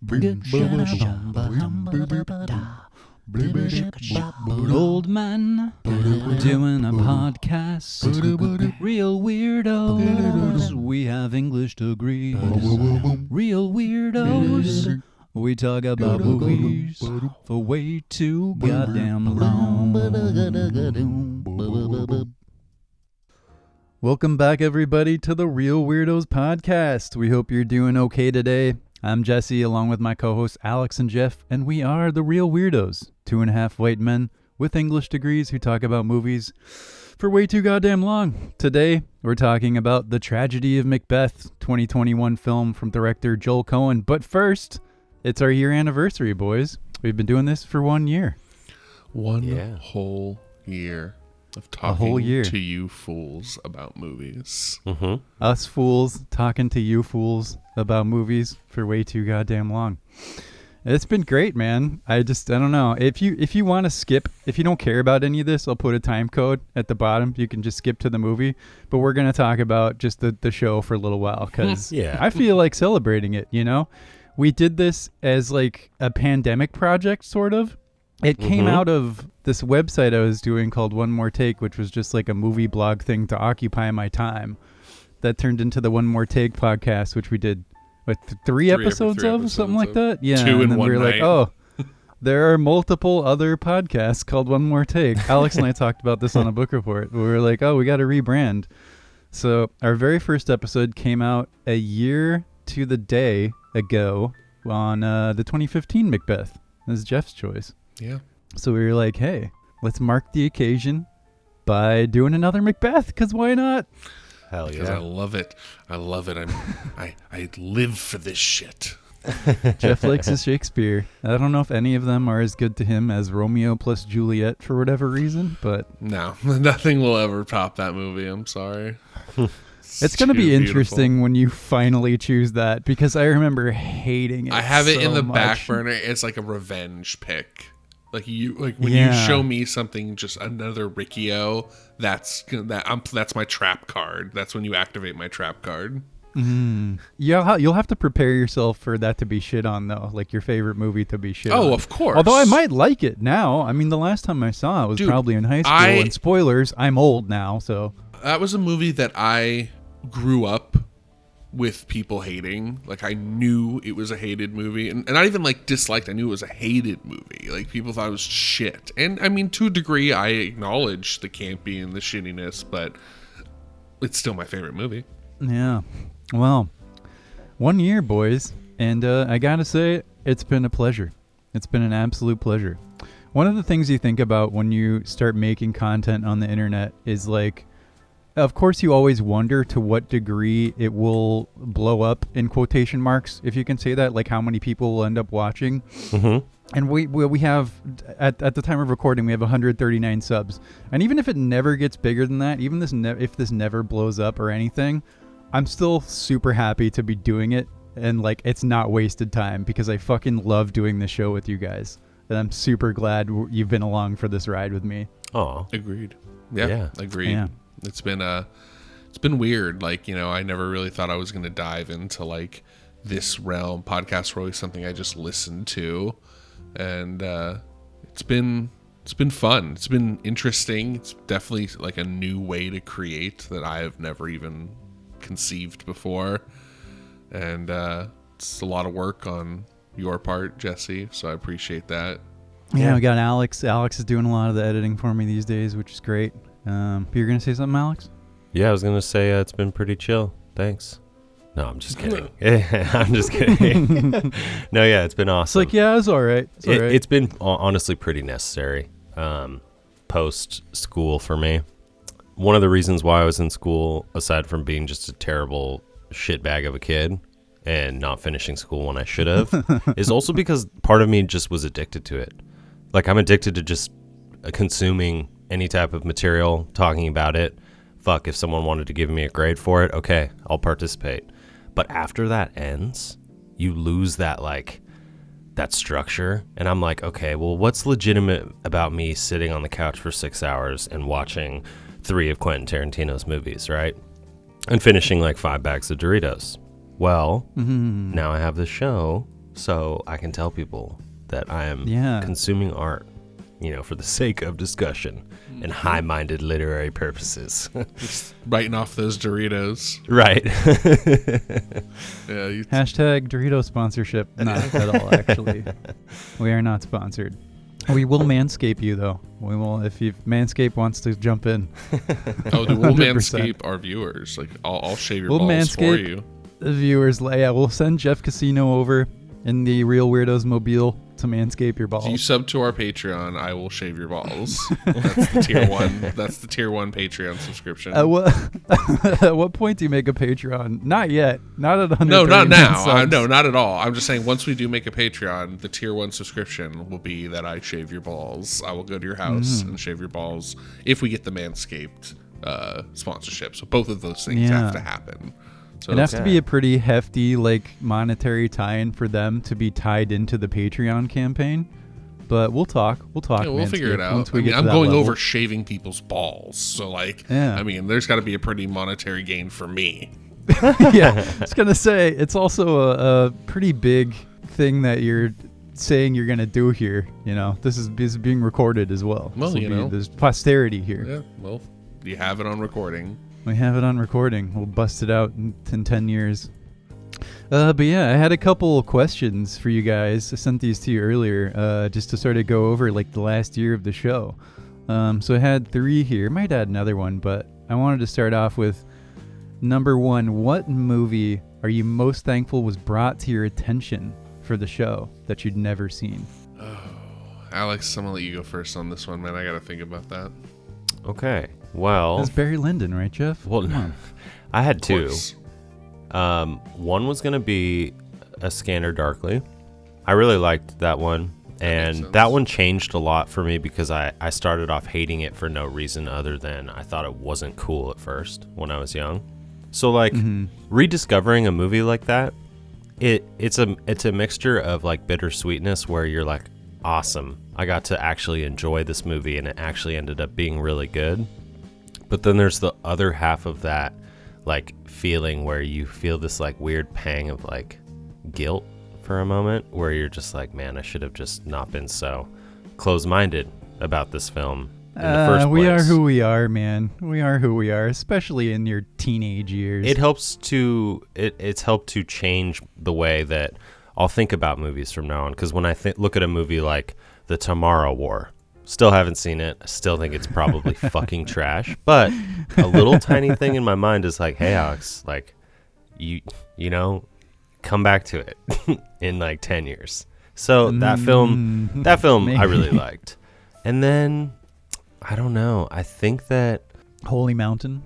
Old man doing a podcast. Real weirdos. We have English degrees. Real weirdos. We talk about movies for way too goddamn long. Welcome back, everybody, to the Reel Weirdos podcast. We hope you're doing okay today. I'm Jesse, along with my co-hosts Alex and Jeff, and we are the Reel Weirdos, 2.5 white men with English degrees who talk about movies for way too goddamn long. Today, we're talking about The Tragedy of Macbeth, 2021 film from director Joel Coen. But first, it's our year anniversary, boys. We've been doing this for 1 year. One whole year of talking to you fools about movies. Mm-hmm. Us fools talking to you fools about movies for way too goddamn long. It's been great, man. I don't know. If you want to skip, if you don't care about any of this, I'll put a time code at the bottom. You can just skip to the movie. But we're going to talk about just the show for a little while because I feel like celebrating it, you know? We did this as like a pandemic project, sort of. It came out of this website I was doing called One More Take, which was just like a movie blog thing to occupy my time. That turned into the One More Take podcast, which we did with three episodes of, something like that. Yeah, two and then one we were night. like, oh, there are multiple other podcasts called One More Take. Alex and I talked about this on a book report. We were like, oh, we got to rebrand. So our very first episode came out a year to the day ago on the 2015 Macbeth. This is Jeff's choice. Yeah. So we were like, hey, let's mark the occasion by doing another Macbeth, because why not? Hell yeah. Because I love it. I love it. I live for this shit. Jeff likes his Shakespeare. I don't know if any of them are as good to him as Romeo plus Juliet for whatever reason, but... No, nothing will ever top that movie. I'm sorry. It's going to be interesting when you finally choose that, because I remember hating it. I have it in the much. back burner. It's like a revenge pick. Like when you show me something, just another Riccio, that's my trap card. That's when you activate my trap card. Mm. Yeah, you'll have to prepare yourself for that to be shit on, though. Like your favorite movie to be shit on. Oh, of course. Although I might like it now. I mean, the last time I saw it was probably in high school. And spoilers, I'm old now, so. That was a movie that I grew up with people hating. Like, I knew it was a hated movie, and not even like disliked. I knew it was a hated movie. Like, people thought it was shit. And I mean, to a degree, I acknowledge the campy and the shittiness, but it's still my favorite movie. Yeah. Well, 1 year, boys, and I gotta say, it's been a pleasure. It's been an absolute pleasure. One of the things you think about when you start making content on the internet is like, of course, you always wonder to what degree it will blow up, in quotation marks, if you can say that, like how many people will end up watching. Mm-hmm. And we have, at the time of recording, we have 139 subs. And even if it never gets bigger than that, even if this never blows up or anything, I'm still super happy to be doing it. And like, it's not wasted time, because I fucking love doing this show with you guys. And I'm super glad you've been along for this ride with me. Oh, agreed. Yeah. Agreed. Yeah. It's been weird. Like, you know, I never really thought I was going to dive into like this realm. Podcasts were always something I just listened to, and it's been fun. It's been interesting. It's definitely like a new way to create that I have never even conceived before, and it's a lot of work on your part, Jesse. So I appreciate that. Yeah, we got Alex. Alex is doing a lot of the editing for me these days, which is great. You're going to say something, Alex? Yeah, I was going to say it's been pretty chill. Thanks. No, I'm just kidding. I'm just kidding. No, yeah, it's been awesome. It's like, yeah, it's all right. It's been honestly pretty necessary post-school for me. One of the reasons why I was in school, aside from being just a terrible shitbag of a kid and not finishing school when I should have, is also because part of me just was addicted to it. Like, I'm addicted to just consuming any type of material, talking about it. Fuck, if someone wanted to give me a grade for it, okay, I'll participate. But after that ends, you lose that structure. And I'm like, okay, well, what's legitimate about me sitting on the couch for 6 hours and watching 3 of Quentin Tarantino's movies, right? And finishing like 5 bags of Doritos. Well, now I have this show so I can tell people that I am consuming art, for the sake of discussion and high-minded literary purposes. Just writing off those Doritos. Right. Hashtag Dorito sponsorship. Not at all, actually. We are not sponsored. We will manscape you, though. We will, if Manscape wants to jump in. Oh, we'll manscape our viewers. Like, I'll shave your balls for you. The viewers, we'll send Jeff Casino over in the Reel Weirdos mobile to manscape your balls. If you sub to our Patreon, I will shave your balls. That's the tier one. That's the tier 1 Patreon subscription. At what point do you make a Patreon? Not yet. Not at 100. No, not now. No, not at all. I'm just saying once we do make a Patreon, the tier 1 subscription will be that I shave your balls. I will go to your house and shave your balls if we get the Manscaped sponsorship. So both of those things have to happen. So it has to be a pretty hefty, monetary tie-in for them to be tied into the Patreon campaign. But we'll talk. Yeah, we'll figure it out. I'm going over shaving people's balls. So, there's got to be a pretty monetary gain for me. Yeah, I was going to say, it's also a pretty big thing that you're saying you're going to do here. This is being recorded as well. Well, there's posterity here. Yeah, well, you have it on recording. We have it on recording. We'll bust it out in 10 years. But yeah, I had a couple questions for you guys. I sent these to you earlier just to sort of go over the last year of the show. So I had 3 here. Might add another one, but I wanted to start off with number 1. What movie are you most thankful was brought to your attention for the show that you'd never seen? Oh, Alex, I'm going to let you go first on this one, man. I got to think about that. Okay. Well, that's Barry Lyndon, right, Jeff? Well, I had 2. One was going to be A Scanner Darkly. I really liked that one. And that one changed a lot for me because I started off hating it for no reason other than I thought it wasn't cool at first when I was young. So rediscovering a movie like that, it's a mixture of bittersweetness where you're like, awesome, I got to actually enjoy this movie and it actually ended up being really good. But then there's the other half of that feeling where you feel this weird pang of guilt for a moment where you're just like, man, I should have just not been so close-minded about this film in the first place. We are who we are, man. We are who we are, especially in your teenage years. It's helped to change the way that I'll think about movies from now on, because when I look at a movie like The Tomorrow War, still haven't seen it. I still think it's probably fucking trash. But a little tiny thing in my mind is hey, Alex, you come back to it in 10 years. So that film maybe. I really liked. And then, I don't know. I think that Holy Mountain.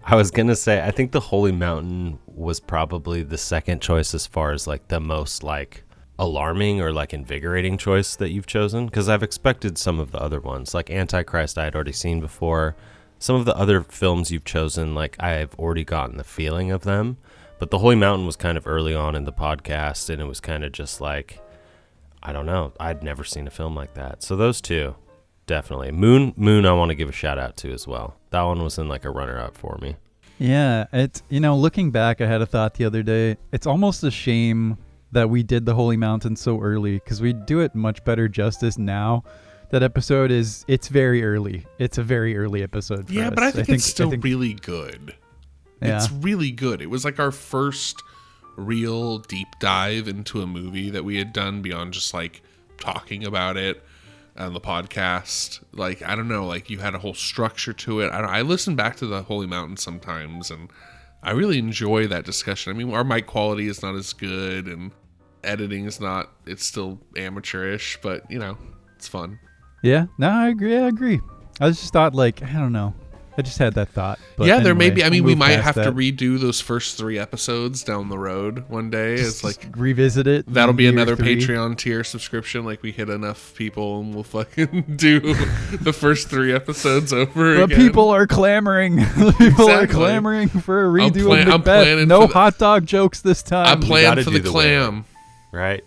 I was going to say, I think The Holy Mountain was probably the second choice as far as the most alarming or invigorating choice that you've chosen, because I've expected some of the other ones Antichrist I had already seen before. Some of the other films you've chosen I've already gotten the feeling of them, but The Holy Mountain was kind of early on in the podcast and it was kind of just I don't know, I'd never seen a film like that. So those 2 definitely. Moon I want to give a shout out to as well. That one was in a runner up for me. Yeah, it's looking back, I had a thought the other day. It's almost a shame that we did The Holy Mountain so early, because we do it much better justice now. That episode it's very early. It's a very early episode for us. But I think it's still really good. Yeah. It's really good. It was our first real deep dive into a movie that we had done beyond just talking about it on the podcast. I don't know, you had a whole structure to it. I listen back to The Holy Mountain sometimes and I really enjoy that discussion. I mean, our mic quality is not as good and editing is not, it's still amateurish, but it's fun. Yeah, no, I agree. I just thought I don't know. I just had that thought. But yeah, there may be. I mean, we might have to redo those first 3 episodes down the road one day. Just revisit it. That'll be another 3. Patreon tier subscription. We hit enough people and we'll fucking do the first 3 episodes over again. But people are clamoring. Are clamoring for a redo of Macbeth. No hot dog jokes this time. I'm planning for the clam. Right.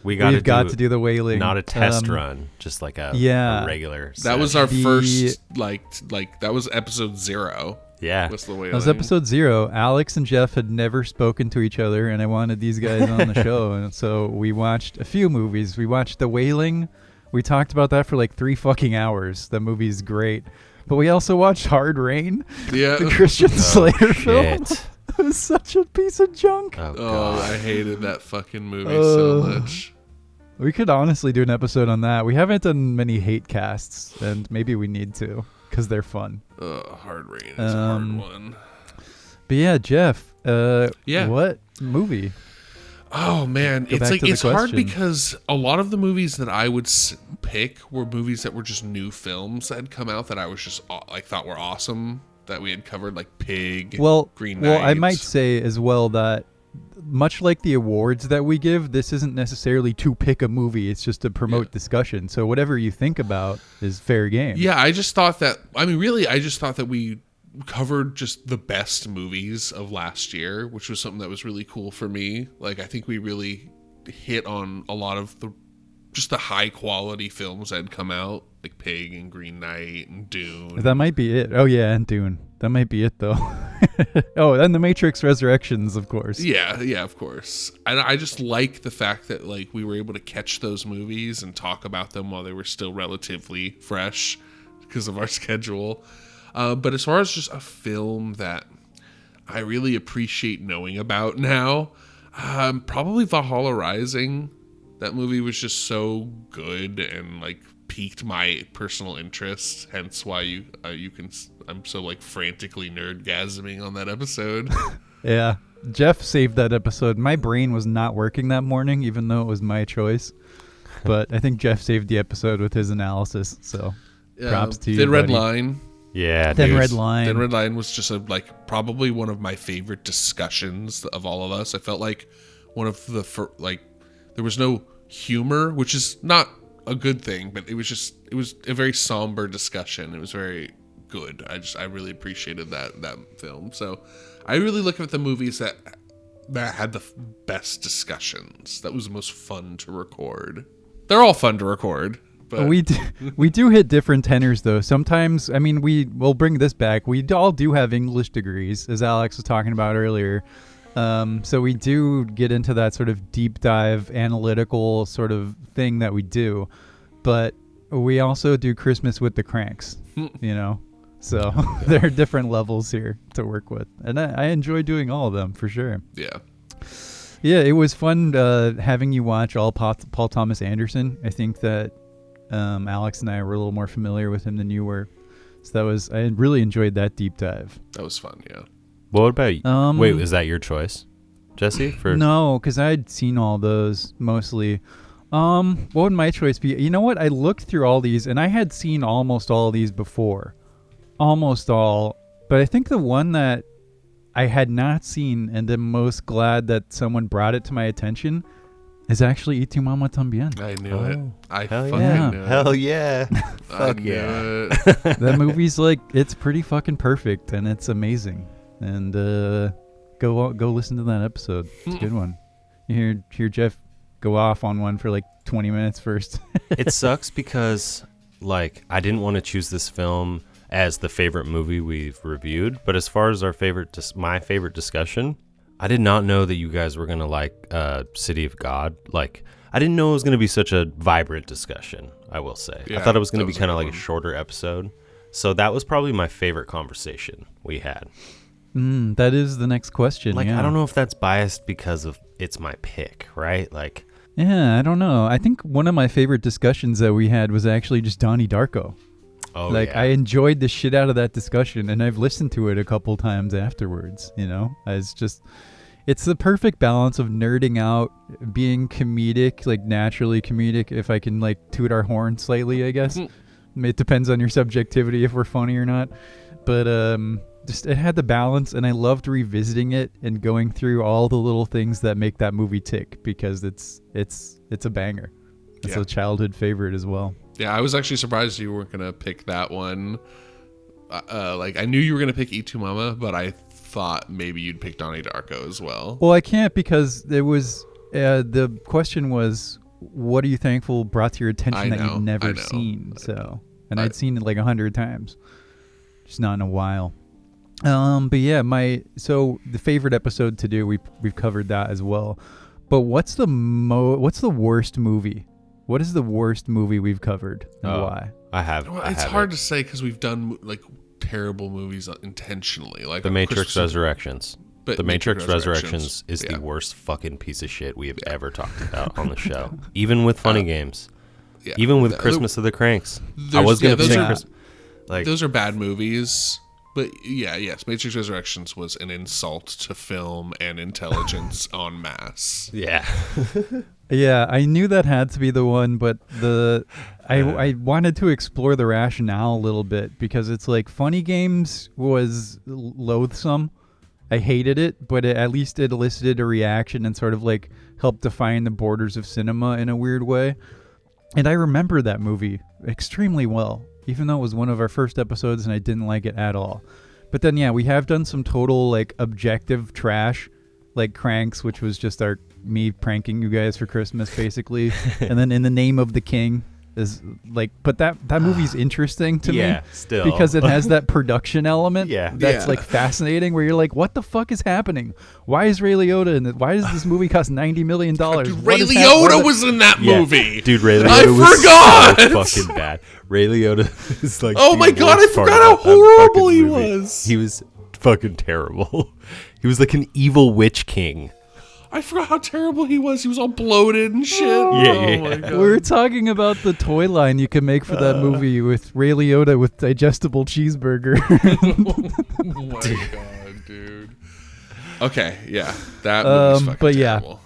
We've got to do the whaling. Not a test run, just a regular. That was our first, that was episode 0. Yeah. What's the wailing? That was episode 0. Alex and Jeff had never spoken to each other, and I wanted these guys on the show. And so we watched a few movies. We watched The Wailing. We talked about that for like 3 fucking hours. That movie's great. But we also watched Hard Rain, the Christian Slater film. It was such a piece of junk. Oh, I hated that fucking movie so much. We could honestly do an episode on that. We haven't done many hate casts, and maybe we need to, because they're fun. Hard Rain is a hard one. But yeah, Jeff, what movie? Oh man, it's hard because a lot of the movies that I would pick were movies that were just new films that had come out that I was just like thought were awesome that we had covered, like Pig, Green Knight. Well, I might say as well that much like the awards that we give, this isn't necessarily to pick a movie. It's just to promote discussion. So whatever you think about is fair game. Yeah, I just thought that. I mean, really, I just thought that we covered just the best movies of last year, which was something that was really cool for me. Like, I think we really hit on a lot of the high quality films that had come out, like Pig and Green Knight and Dune. That might be it. Oh yeah, and Dune. That might be it though. Oh, and The Matrix Resurrections, of course. Yeah, of course. And I just like the fact that like we were able to catch those movies and talk about them while they were still relatively fresh because of our schedule. But as far as just a film that I really appreciate knowing about now, probably Valhalla Rising. That movie was just so good and like piqued my personal interest. Hence why I'm so like frantically nerdgasming on that episode. Yeah, Jeff saved that episode. My brain was not working that morning, even though it was my choice. But I think Jeff saved the episode with his analysis. So props to you. Thin Red Line. Yeah, Thin Red Line. Thin Red Line was just probably one of my favorite discussions of all of us. I felt like one of the there was no humor, which is not a good thing, but it was a very somber discussion. It was very good. I really appreciated that film. So I really look at the movies that had the best discussions. That was the most fun to record. They're all fun to record. But we do hit different tenors though. Sometimes, I mean, we'll bring this back. We all do have English degrees, as Alex was talking about earlier. So we do get into that sort of deep dive analytical sort of thing that we do, but we also do Christmas with the Cranks, you know, so there are different levels here to work with, and I enjoy doing all of them for sure. Yeah, it was fun having you watch all Paul Thomas Anderson. I think that Alex and I were a little more familiar with him than you were, so I really enjoyed that deep dive. That was fun. Yeah. What about you? Wait, is that your choice, Jesse? No, because I'd seen all those mostly. What would my choice be? You know what? I looked through all these, and I had seen almost all of these before. Almost all. But I think the one that I had not seen and am most glad that someone brought it to my attention is actually Y Tu Mama Tambien. I knew it. I fucking knew it. Hell yeah. Fuck yeah. That movie's it's pretty fucking perfect, and it's amazing. And go listen to that episode. It's a good one. You hear Jeff go off on one for 20 minutes first. It sucks because I didn't want to choose this film as the favorite movie we've reviewed, but as far as my favorite discussion, I did not know that you guys were gonna like City of God. I didn't know it was gonna be such a vibrant discussion. I will say, I thought it was gonna be kind of like a shorter episode. So that was probably my favorite conversation we had. That is the next question. I don't know if that's biased because of it's my pick, right? Yeah, I don't know. I think one of my favorite discussions that we had was actually just Donnie Darko. Oh, yeah. I enjoyed the shit out of that discussion, and I've listened to it a couple times afterwards, you know? It's the perfect balance of nerding out, being comedic, naturally comedic, if I can, toot our horn slightly, I guess. It depends on your subjectivity if we're funny or not. But, it had the balance, and I loved revisiting it and going through all the little things that make that movie tick, because it's a banger. It's a childhood favorite as well. Yeah, I was actually surprised you weren't gonna pick that one. I knew you were gonna pick Y Tu Mama, but I thought maybe you'd pick Donnie Darko as well. Well, I can't, because it was the question was, what are you thankful brought to your attention that you've never seen? I'd seen it 100 times, just not in a while. But yeah, so the favorite episode to do, we've covered that as well. But what's the worst movie? What is the worst movie we've covered and why? It's hard to say because we've done like terrible movies intentionally, like The Matrix Resurrections. But The Matrix Resurrections is the worst fucking piece of shit we have ever talked about on the show. Even with funny games. Yeah. Even with Christmas of the Cranks. I was going to say Christmas. Like, those are bad movies. But yes, Matrix Resurrections was an insult to film and intelligence en masse. Yeah. Yeah, I knew that had to be the one, but I wanted to explore the rationale a little bit because it's like Funny Games was loathsome. I hated it, but at least it elicited a reaction and sort of like helped define the borders of cinema in a weird way. And I remember that movie extremely well, even though it was one of our first episodes and I didn't like it at all. But then, yeah, we have done some total like objective trash, like Cranks, which was just me pranking you guys for Christmas, basically. And then In the Name of the King is like, but that movie's interesting to me still because it has that production element that's like fascinating where you're like, what the fuck is happening? Why is Ray Liotta in it? Why does this movie cost $90 million? Dude, Ray Liotta was in that movie. Dude, Ray Liotta was so fucking bad. Ray Liotta is like, oh my god, I forgot how horrible he was. He was fucking terrible. He was like an evil witch king. I forgot how terrible he was. He was all bloated and shit. Yeah. My God. We were talking about the toy line you could make for that movie with Ray Liotta with digestible cheeseburger. Oh my god, dude. Okay, yeah, that movie's fucking terrible.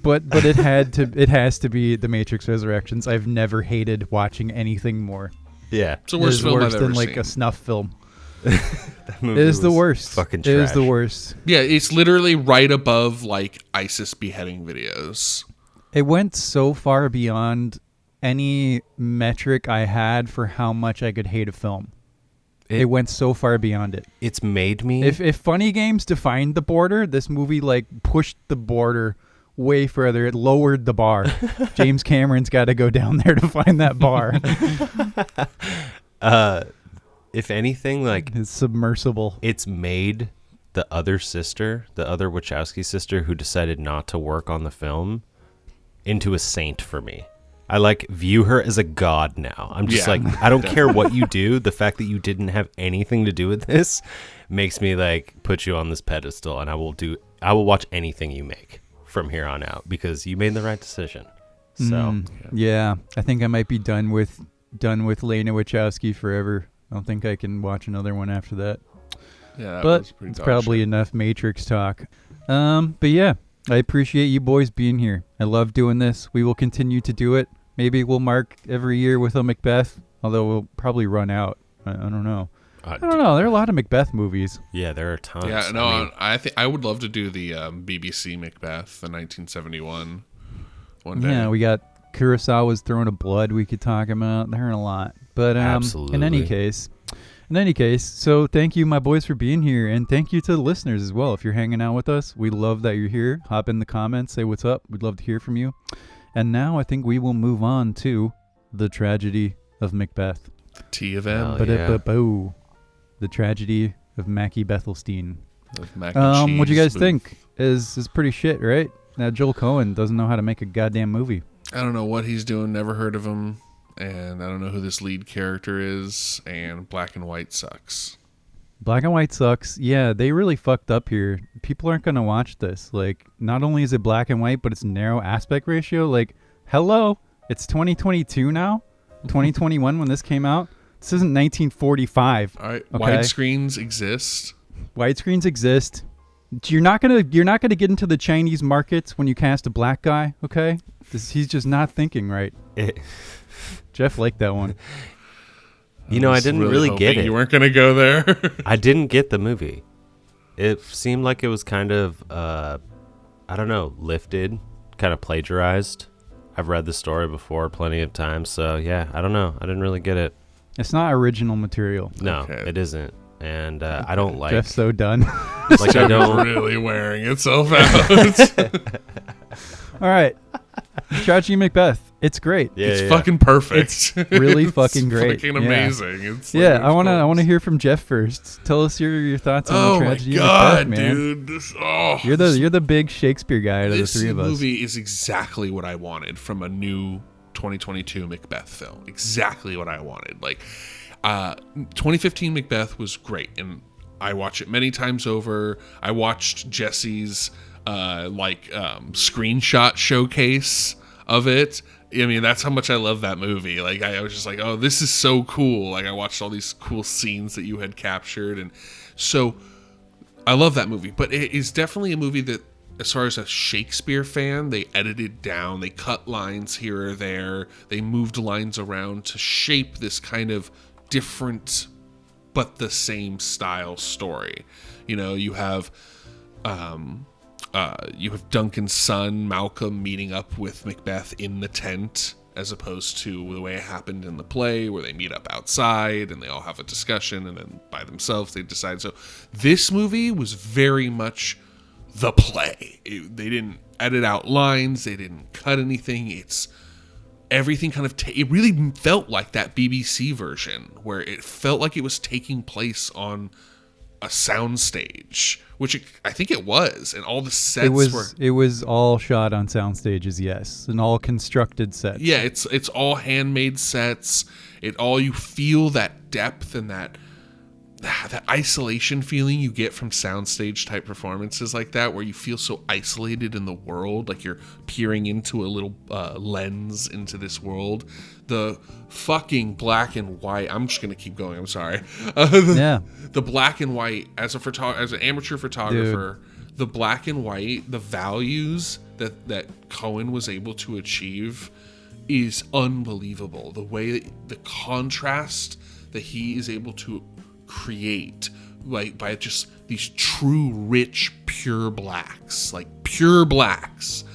But it has to be The Matrix Resurrections. I've never hated watching anything more. Yeah, it's the worst film worse I've ever than like seen. A snuff film. It is the worst. Fucking trash. It is the worst. Yeah, it's literally right above like ISIS beheading videos. It went so far beyond any metric I had for how much I could hate a film. It went so far beyond it. It's made me. If Funny Games defined the border, this movie like pushed the border way further. It lowered the bar. James Cameron's got to go down there to find that bar. If anything, like it's submersible. It's made the other Wachowski sister who decided not to work on the film into a saint for me. I like view her as a god now. I'm just like, I don't care what you do. The fact that you didn't have anything to do with this makes me like put you on this pedestal, and I will watch anything you make from here on out because you made the right decision. So yeah, I think I might be done with Lena Wachowski forever. I don't think I can watch another one after that. Yeah, but it's probably enough Matrix talk. But yeah, I appreciate you boys being here. I love doing this. We will continue to do it. Maybe we'll mark every year with a Macbeth, although we'll probably run out. I don't know. I don't know. There are a lot of Macbeth movies. Yeah, there are tons. Yeah, no, I think I would love to do the BBC Macbeth, the 1971 one day. Yeah, we got Kurosawa's Throne of Blood we could talk about. There are a lot. But absolutely. In any case, so thank you, my boys, for being here, and thank you to the listeners as well. If you're hanging out with us, we love that you're here. Hop in the comments, say what's up. We'd love to hear from you. And now I think we will move on to the tragedy of Macbeth. The T of M. The tragedy of Mackie Bethelstien. What do you guys think? Is pretty shit, right? Now Joel Coen doesn't know how to make a goddamn movie. I don't know what he's doing. Never heard of him. And I don't know who this lead character is, and black and white sucks. Black and white sucks. Yeah, they really fucked up here. People aren't going to watch this. Like, not only is it black and white, but it's narrow aspect ratio. Like, hello, it's 2022 now? 2021 when this came out? This isn't 1945. All right, okay? Widescreens exist. Widescreens exist. You're not gonna get into the Chinese markets when you cast a black guy, okay? He's just not thinking right. Jeff liked that one. You know, I didn't really get it. You weren't going to go there. I didn't get the movie. It seemed like it was kind of, I don't know, lifted, kind of plagiarized. I've read the story before plenty of times, so yeah, I don't know. I didn't really get it. It's not original material. No, it isn't. And I don't like... Jeff's so done. Like, I don't... really wearing itself out. All right. Tragedy Macbeth. It's great. Yeah, it's fucking perfect. It's really fucking great. Fucking amazing. It's I want to hear from Jeff first. Tell us your thoughts on the tragedy of Macbeth, man. Dude, you're the big Shakespeare guy out of the three of us. This movie is exactly what I wanted from a new 2022 Macbeth film. Exactly what I wanted. Like 2015 Macbeth was great, and I watch it many times over. I watched Jesse's screenshot showcase of it. I mean, that's how much I love that movie. Like, I was just like, oh, this is so cool. Like, I watched all these cool scenes that you had captured. And so I love that movie. But it is definitely a movie that, as far as a Shakespeare fan, they edited down. They cut lines here or there. They moved lines around to shape this kind of different but the same style story. You know, you have Duncan's son, Malcolm, meeting up with Macbeth in the tent, as opposed to the way it happened in the play, where they meet up outside and they all have a discussion, and then by themselves they decide. So this movie was very much the play. They didn't edit out lines. They didn't cut anything. It's everything kind of... it really felt like that BBC version, where it felt like it was taking place on a soundstage, which I think it was, and all the sets it was all shot on sound stages, yes, and all constructed sets. Yeah, it's all handmade sets. You feel that depth and that isolation feeling you get from soundstage type performances like that, where you feel so isolated in the world, like you're peering into a little lens into this world. The fucking black and white. I'm just gonna keep going. I'm sorry. The black and white as an amateur photographer. Dude. The black and white, the values that Coen was able to achieve is unbelievable. The way the contrast that he is able to create, like, by just these true rich pure blacks.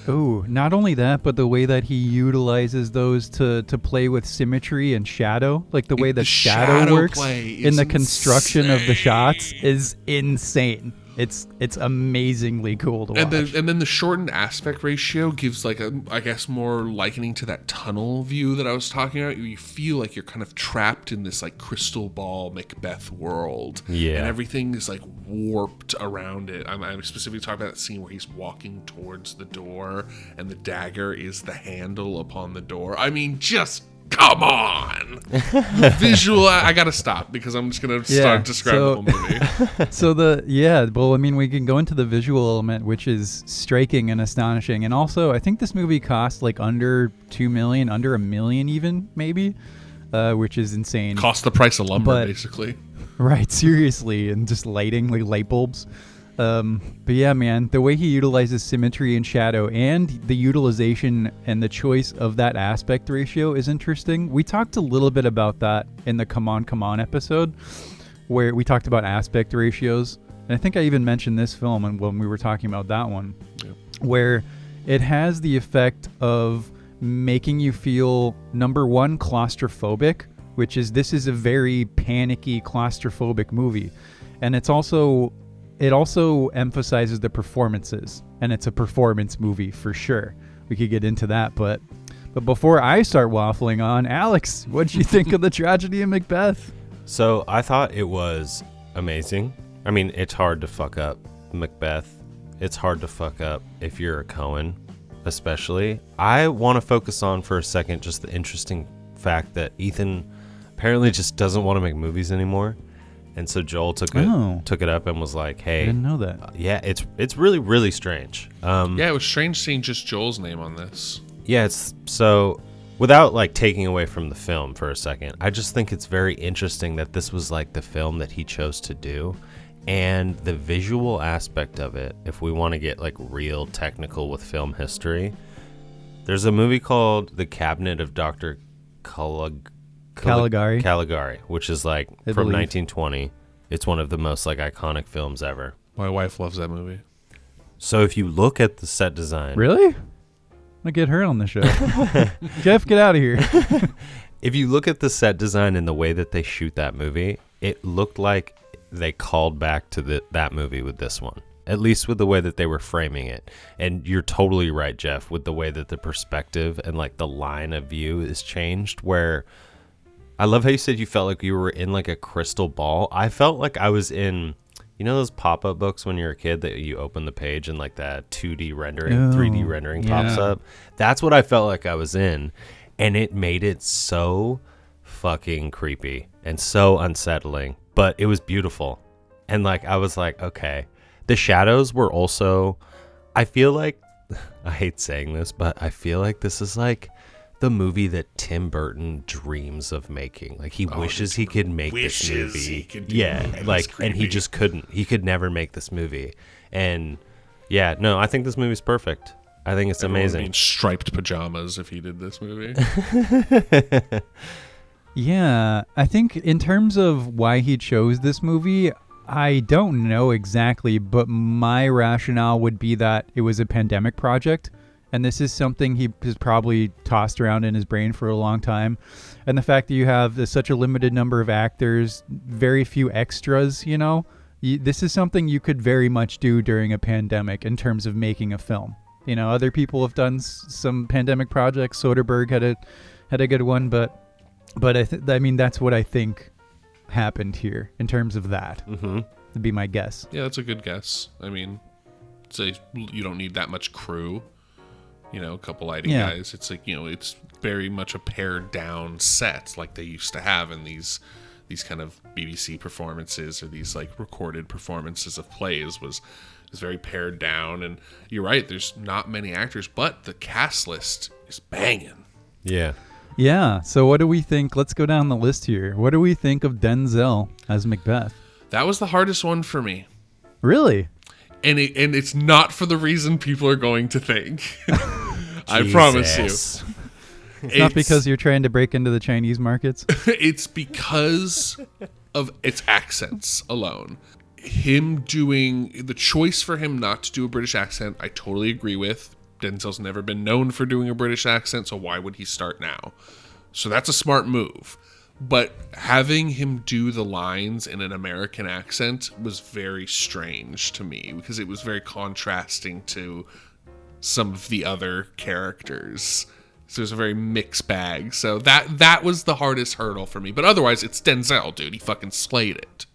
Oh, not only that, but the way that he utilizes those to play with symmetry and shadow, like the way the shadow works in the construction of the shots is insane. It's amazingly cool to watch. And then the shortened aspect ratio gives, like, I guess more likening to that tunnel view that I was talking about. You feel like you're kind of trapped in this, like, crystal ball Macbeth world. Yeah. And everything is, like, warped around it. I'm specifically talking about that scene where he's walking towards the door and the dagger is the handle upon the door. I mean, just... come on! Visual, I gotta stop because I'm just gonna start describing the whole movie. We can go into the visual element, which is striking and astonishing. And also, I think this movie cost like under $2 million, under $1 million even, maybe, which is insane. Cost the price of lumber, basically. Right, seriously, and just lighting, like light bulbs. But yeah, man, the way he utilizes symmetry and shadow and the utilization and the choice of that aspect ratio is interesting. We talked a little bit about that in the Come On episode, where we talked about aspect ratios. And I think I even mentioned this film when we were talking about that one, where it has the effect of making you feel, number one, claustrophobic, which is, this is a very panicky, claustrophobic movie. And it also emphasizes the performances, and it's a performance movie for sure. We could get into that, but before I start waffling on, Alex, what'd you think of the tragedy of Macbeth? So I thought it was amazing. I mean, it's hard to fuck up Macbeth. It's hard to fuck up if you're a Coen, especially. I want to focus on for a second just the interesting fact that Ethan apparently just doesn't want to make movies anymore. And so Joel took it up and was like, "Hey, I didn't know that." Yeah, it's really, really strange. It was strange seeing just Joel's name on this. Yeah, it's so, without like taking away from the film for a second, I just think it's very interesting that this was like the film that he chose to do, and the visual aspect of it. If we want to get like real technical with film history, there's a movie called The Cabinet of Dr. Caligari, which is like from 1920. It's one of the most like iconic films ever. My wife loves that movie. So if you look at the set design, really, I'll get her on the show. Jeff, get out of here. If you look at the set design and the way that they shoot that movie, it looked like they called back to that movie with this one. at least with the way that they were framing it. And you're totally right, Jeff, with the way that the perspective and like the line of view is changed, where I love how you said you felt like you were in like a crystal ball. I felt like I was in, you know, those pop-up books when you're a kid that you open the page and like that 2D rendering, 3D rendering pops up. That's what I felt like I was in. And it made it so fucking creepy and so unsettling, but it was beautiful. And like, I was like, okay. The shadows were also, I feel like, I hate saying this, but I feel like this is like the movie that Tim Burton dreams of making. Like he wishes he could make this movie. And he just couldn't. He could never make this movie. And yeah, no, I think this movie's perfect. I think it's amazing. In striped pajamas if he did this movie. Yeah, I think in terms of why he chose this movie, I don't know exactly, but my rationale would be that it was a pandemic project. And this is something he has probably tossed around in his brain for a long time. And the fact that you have such a limited number of actors, very few extras, you know, this is something you could very much do during a pandemic in terms of making a film. You know, other people have done some pandemic projects. Soderbergh had a good one, but I mean, that's what I think happened here in terms of that. Mm-hmm. Would be my guess. Yeah, that's a good guess. I mean, you don't need that much crew. You know, a couple lighting guys. It's like, you know, it's very much a pared down set like they used to have in these kind of BBC performances, or these like recorded performances of plays was very pared down. And you're right, there's not many actors, but the cast list is banging. Yeah. Yeah. So what do we think? Let's go down the list here. What do we think of Denzel as Macbeth? That was the hardest one for me. Really? And it's not for the reason people are going to think. I promise you. It's not because you're trying to break into the Chinese markets. It's because of its accents alone. Him doing the choice for him not to do a British accent, I totally agree with. Denzel's never been known for doing a British accent, so why would he start now? So that's a smart move. But having him do the lines in an American accent was very strange to me, because it was very contrasting to some of the other characters. So it was a very mixed bag. So that was the hardest hurdle for me. But otherwise, it's Denzel, dude. He fucking slayed it.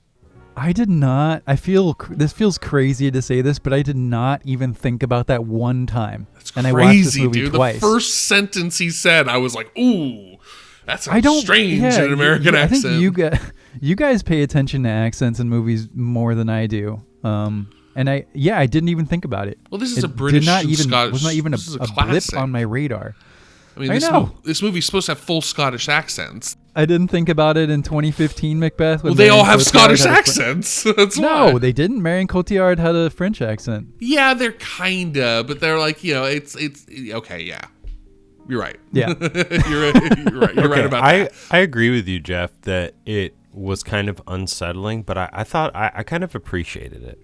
I did not. This feels crazy to say this, but I did not even think about that one time. That's crazy, I watched this movie twice. The first sentence he said, I was like, ooh. That sounds strange in an American accent. I think you guys pay attention to accents in movies more than I do. And I didn't even think about it. Well, this is a British Scottish. Was not even a blip on my radar. I mean, this movie's supposed to have full Scottish accents. I didn't think about it in 2015 Macbeth. Well, they all have Scottish accents. That's why. No, they didn't. Marion Cotillard had a French accent. Yeah, they're kinda, but they're like, you know, it's okay. Yeah. You're right. Yeah. You're right. You're right about that. I agree with you, Jeff, that it was kind of unsettling, but I thought I kind of appreciated it.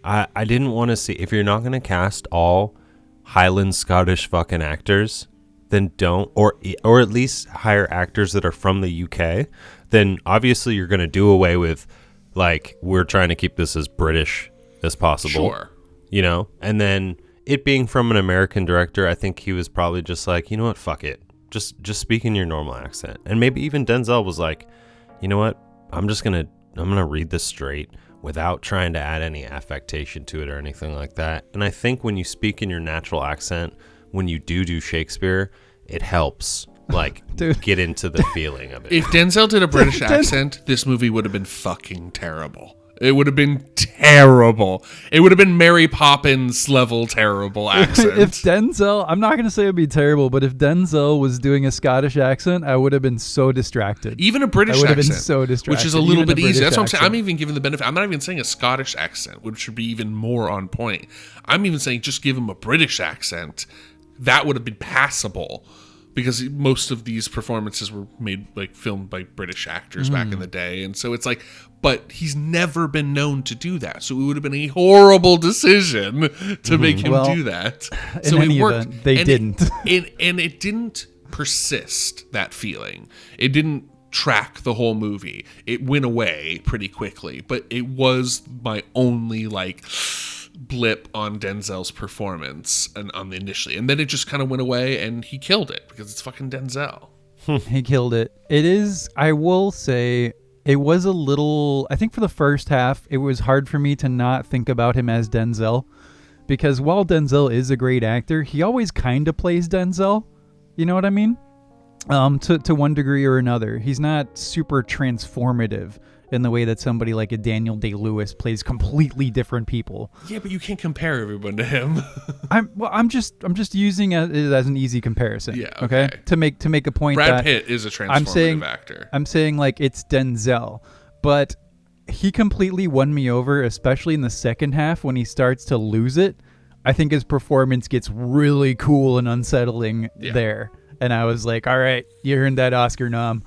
I didn't want to see, if you're not going to cast all Highland Scottish fucking actors, then don't, or at least hire actors that are from the UK, then obviously you're going to do away with, like, we're trying to keep this as British as possible. Sure. You know? And then it being from an American director, I think he was probably just like, you know what, fuck it. Just speak in your normal accent. And maybe even Denzel was like, you know what, I'm gonna read this straight without trying to add any affectation to it or anything like that. And I think when you speak in your natural accent, when you do Shakespeare, it helps like get into the feeling of it. If Denzel did a British accent, this movie would have been fucking terrible. It would have been terrible. It would have been Mary Poppins level terrible accent. If Denzel, I'm not going to say it would be terrible, but if Denzel was doing a Scottish accent, I would have been so distracted. Even a British accent. I would have been so distracted. Which is a little bit easier. That's what I'm saying. I'm even giving the benefit. I'm not even saying a Scottish accent, which should be even more on point. I'm even saying just give him a British accent. That would have been passable. Because most of these performances were made, like, filmed by British actors back in the day. And so it's like, but he's never been known to do that. So it would have been a horrible decision to make him do that. So it worked. Event, they didn't. And it didn't persist, that feeling. It didn't track the whole movie. It went away pretty quickly. But it was my only, like, blip on Denzel's performance and on the initially, and then it just kind of went away, and he killed it because it's fucking Denzel. He killed it. It is, I will say, it was a little, I think for the first half, it was hard for me to not think about him as Denzel, because while Denzel is a great actor, he always kind of plays Denzel. You know what I mean? To one degree or another. He's not super transformative in the way that somebody like a Daniel Day-Lewis plays completely different people. Yeah, but you can't compare everyone to him. I'm just using it as an easy comparison. Yeah. Okay. To make a point. Brad Pitt is a transformative actor. I'm saying like it's Denzel, but he completely won me over, especially in the second half when he starts to lose it. I think his performance gets really cool and unsettling there. And I was like, all right, you earned that Oscar nom.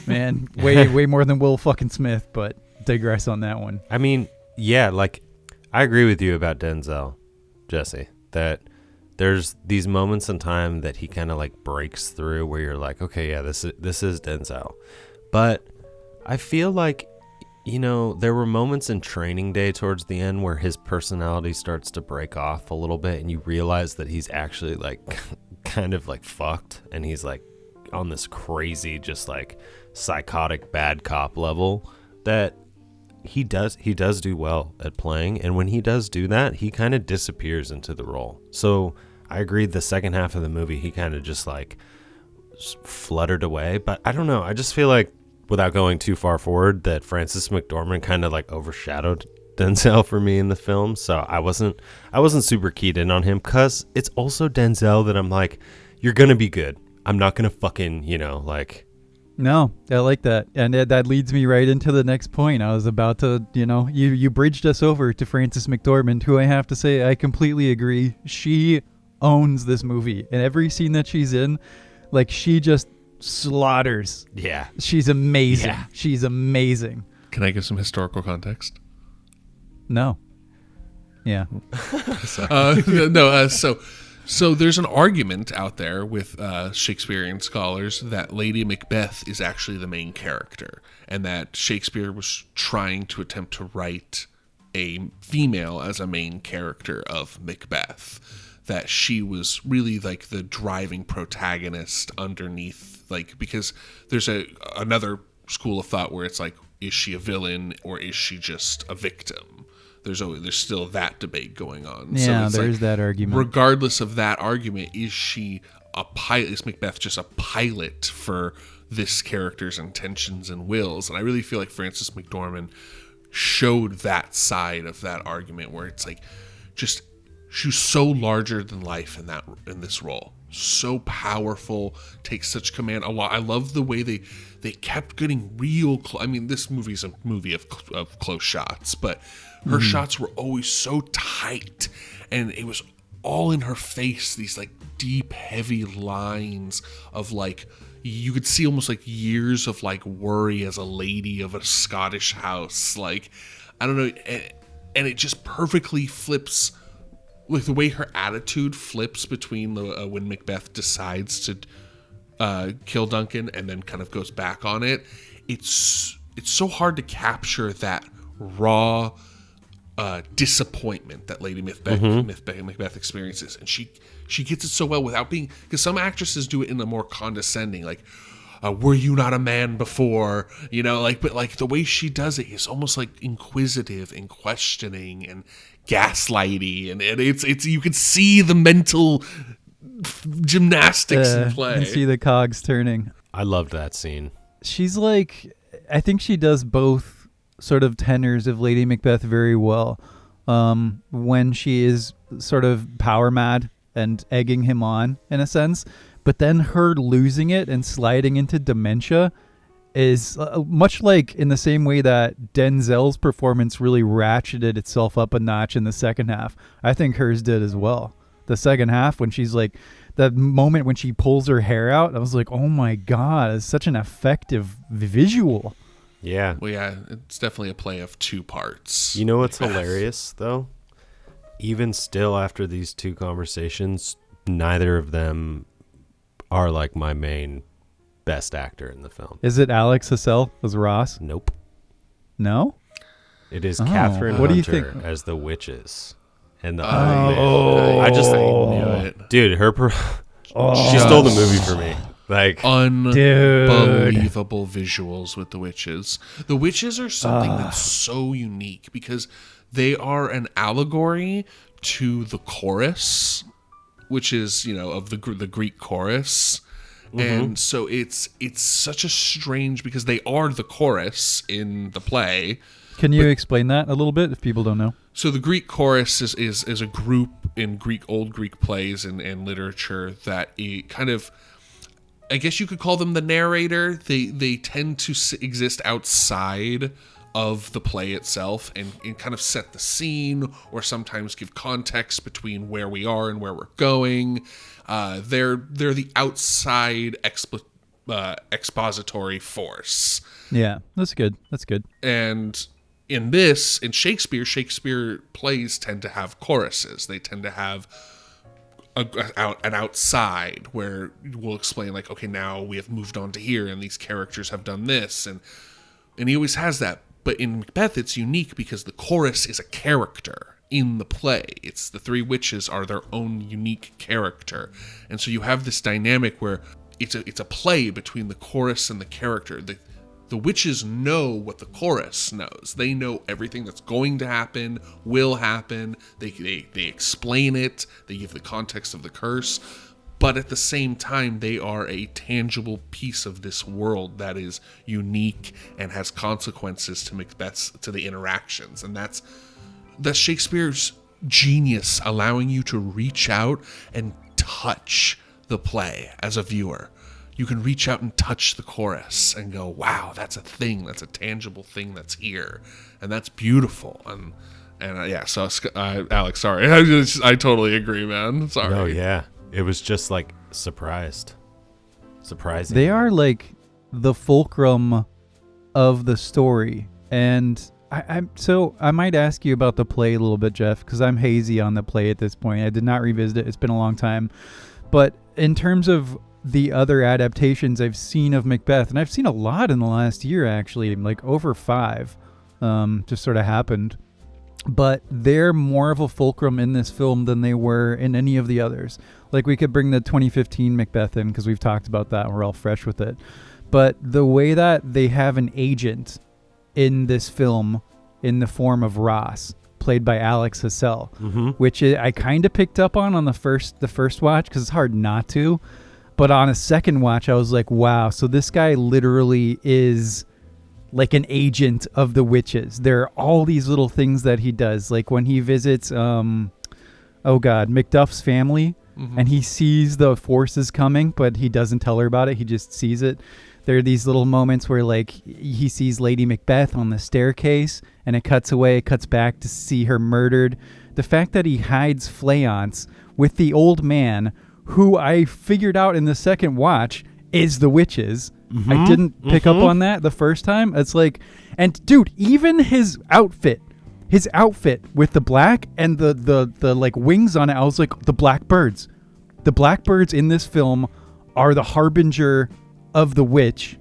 Man, way more than Will fucking Smith, but digress on that one. I mean, yeah, like I agree with you about Denzel, Jesse, that there's these moments in time that he kind of like breaks through where you're like, okay, yeah, this is Denzel. But I feel like, you know, there were moments in Training Day towards the end where his personality starts to break off a little bit and you realize that he's actually like kind of like fucked and he's like on this crazy, just like psychotic bad cop level that he does do well at playing. And when he does do that, he kind of disappears into the role. So I agree, the second half of the movie, he kind of just like fluttered away. But I don't know. I just feel like, without going too far forward, that Frances McDormand kind of like overshadowed Denzel for me in the film. So I wasn't super keyed in on him, because it's also Denzel that I'm like, you're going to be good. I'm not going to fucking, you know, like. No, I like that. And that leads me right into the next point. I was about to, you know, you bridged us over to Frances McDormand, who I have to say, I completely agree. She owns this movie. And every scene that she's in, like, she just slaughters. Yeah. She's amazing. Yeah. She's amazing. Can I give some historical context? No. Yeah. So there's an argument out there with Shakespearean scholars that Lady Macbeth is actually the main character, and that Shakespeare was trying to attempt to write a female as a main character of Macbeth, that she was really like the driving protagonist underneath, like, because there's another school of thought where it's like, is she a villain or is she just a victim? There's still that debate going on. Yeah, so there's that argument. Regardless of that argument, is she a pilot? Is Macbeth just a pilot for this character's intentions and wills? And I really feel like Frances McDormand showed that side of that argument, where it's like, just she was so larger than life in this role, so powerful, takes such command. I love the way they kept getting real close. I mean, this movie's a movie of close shots, but her shots were always so tight, and it was all in her face, these like deep, heavy lines of like, you could see almost like years of like worry as a lady of a Scottish house. Like, I don't know. And it just perfectly flips, like the way her attitude flips between when Macbeth decides to kill Duncan and then kind of goes back on it. It's so hard to capture that raw disappointment that Lady Macbeth experiences, and she gets it so well without being, because some actresses do it in a more condescending, like, were you not a man before, you know, like, but like the way she does it is almost like inquisitive and questioning and gaslighty, and it's you could see the mental gymnastics in play. You can see the cogs turning. I loved that scene. She's like, I think she does both sort of tenors of Lady Macbeth very well. When she is sort of power mad and egging him on in a sense, but then her losing it and sliding into dementia is much like in the same way that Denzel's performance really ratcheted itself up a notch in the second half. I think hers did as well. The second half, when she's like, that moment when she pulls her hair out, I was like, oh my God, it's such an effective visual. Yeah. Well, yeah, it's definitely a play of two parts. You know what's hilarious, though? Even still, after these two conversations, neither of them are like my main best actor in the film. Is it Alex Hassell as Ross? Nope. No? It is Catherine what Hunter do you think? as the witches. And the I knew it. Dude, she stole the movie for me. Like unbelievable visuals with the witches. The witches are something that's so unique because they are an allegory to the chorus, which is, of the Greek chorus. Mm-hmm. And so it's such a strange, because they are the chorus in the play. Can you explain that a little bit if people don't know? So the Greek chorus is a group in old Greek plays and literature that kind of, I guess you could call them the narrator. They tend to exist outside of the play itself and kind of set the scene, or sometimes give context between where we are and where we're going. They're the outside expository force. Yeah, that's good. And in Shakespeare plays tend to have choruses. They tend to have an outside where we'll explain, like, okay, now we have moved on to here, and these characters have done this, and he always has that. But in Macbeth, it's unique because the chorus is a character in the play. It's the three witches are their own unique character, and so you have this dynamic where it's a play between the chorus and the character. The witches know what the chorus knows. They know everything that's going to happen, will happen. They explain it. They give the context of the curse. But at the same time, they are a tangible piece of this world that is unique and has consequences to the interactions. And that's Shakespeare's genius, allowing you to reach out and touch the play as a viewer. You can reach out and touch the chorus and go, wow, that's a thing. That's a tangible thing that's here. And that's beautiful. And so Alex, sorry. I totally agree, man. Sorry. Oh, yeah. It was just like surprising. They are like the fulcrum of the story. And I might ask you about the play a little bit, Jeff, because I'm hazy on the play at this point. I did not revisit it. It's been a long time. But in terms of the other adaptations I've seen of Macbeth, and I've seen a lot in the last year, actually, like over 5, just sort of happened. But they're more of a fulcrum in this film than they were in any of the others. Like, we could bring the 2015 Macbeth in because we've talked about that and we're all fresh with it. But the way that they have an agent in this film in the form of Ross, played by Alex Hassell, which I kind of picked up on the first watch because it's hard not to. But on a second watch, I was like, wow, so this guy literally is like an agent of the witches. There are all these little things that he does. Like when he visits, Macduff's family, and he sees the forces coming, but he doesn't tell her about it. He just sees it. There are these little moments where, like, he sees Lady Macbeth on the staircase, and it cuts back to see her murdered. The fact that he hides Fleance with the old man, who I figured out in the second watch is the witches. I didn't pick up on that the first time. It's like, and dude, even his outfit with the black and the like wings on it, I was like, the blackbirds in this film are the harbinger of the witches,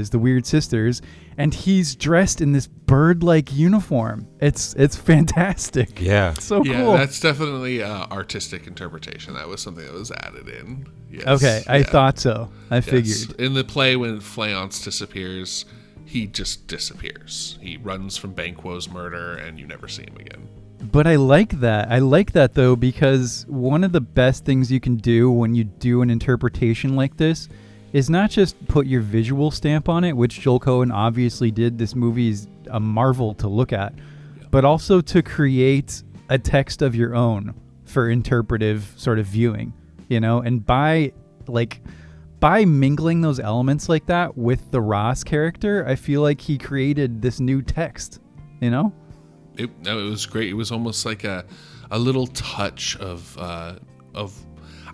the weird sisters, and he's dressed in this bird-like uniform. It's fantastic. Yeah. It's so cool. Yeah, that's definitely artistic interpretation. That was something that was added in. Yes. Okay, I thought so. I figured. In the play, when Fleance disappears, he just disappears. He runs from Banquo's murder, and you never see him again. But I like that. I like that, though, because one of the best things you can do when you do an interpretation like this is not just put your visual stamp on it, which Joel Coen obviously did. This movie is a marvel to look at, but also to create a text of your own for interpretive sort of viewing, and by mingling those elements like that with the Ross character, I feel like he created this new text, It was great. It was almost like a little touch of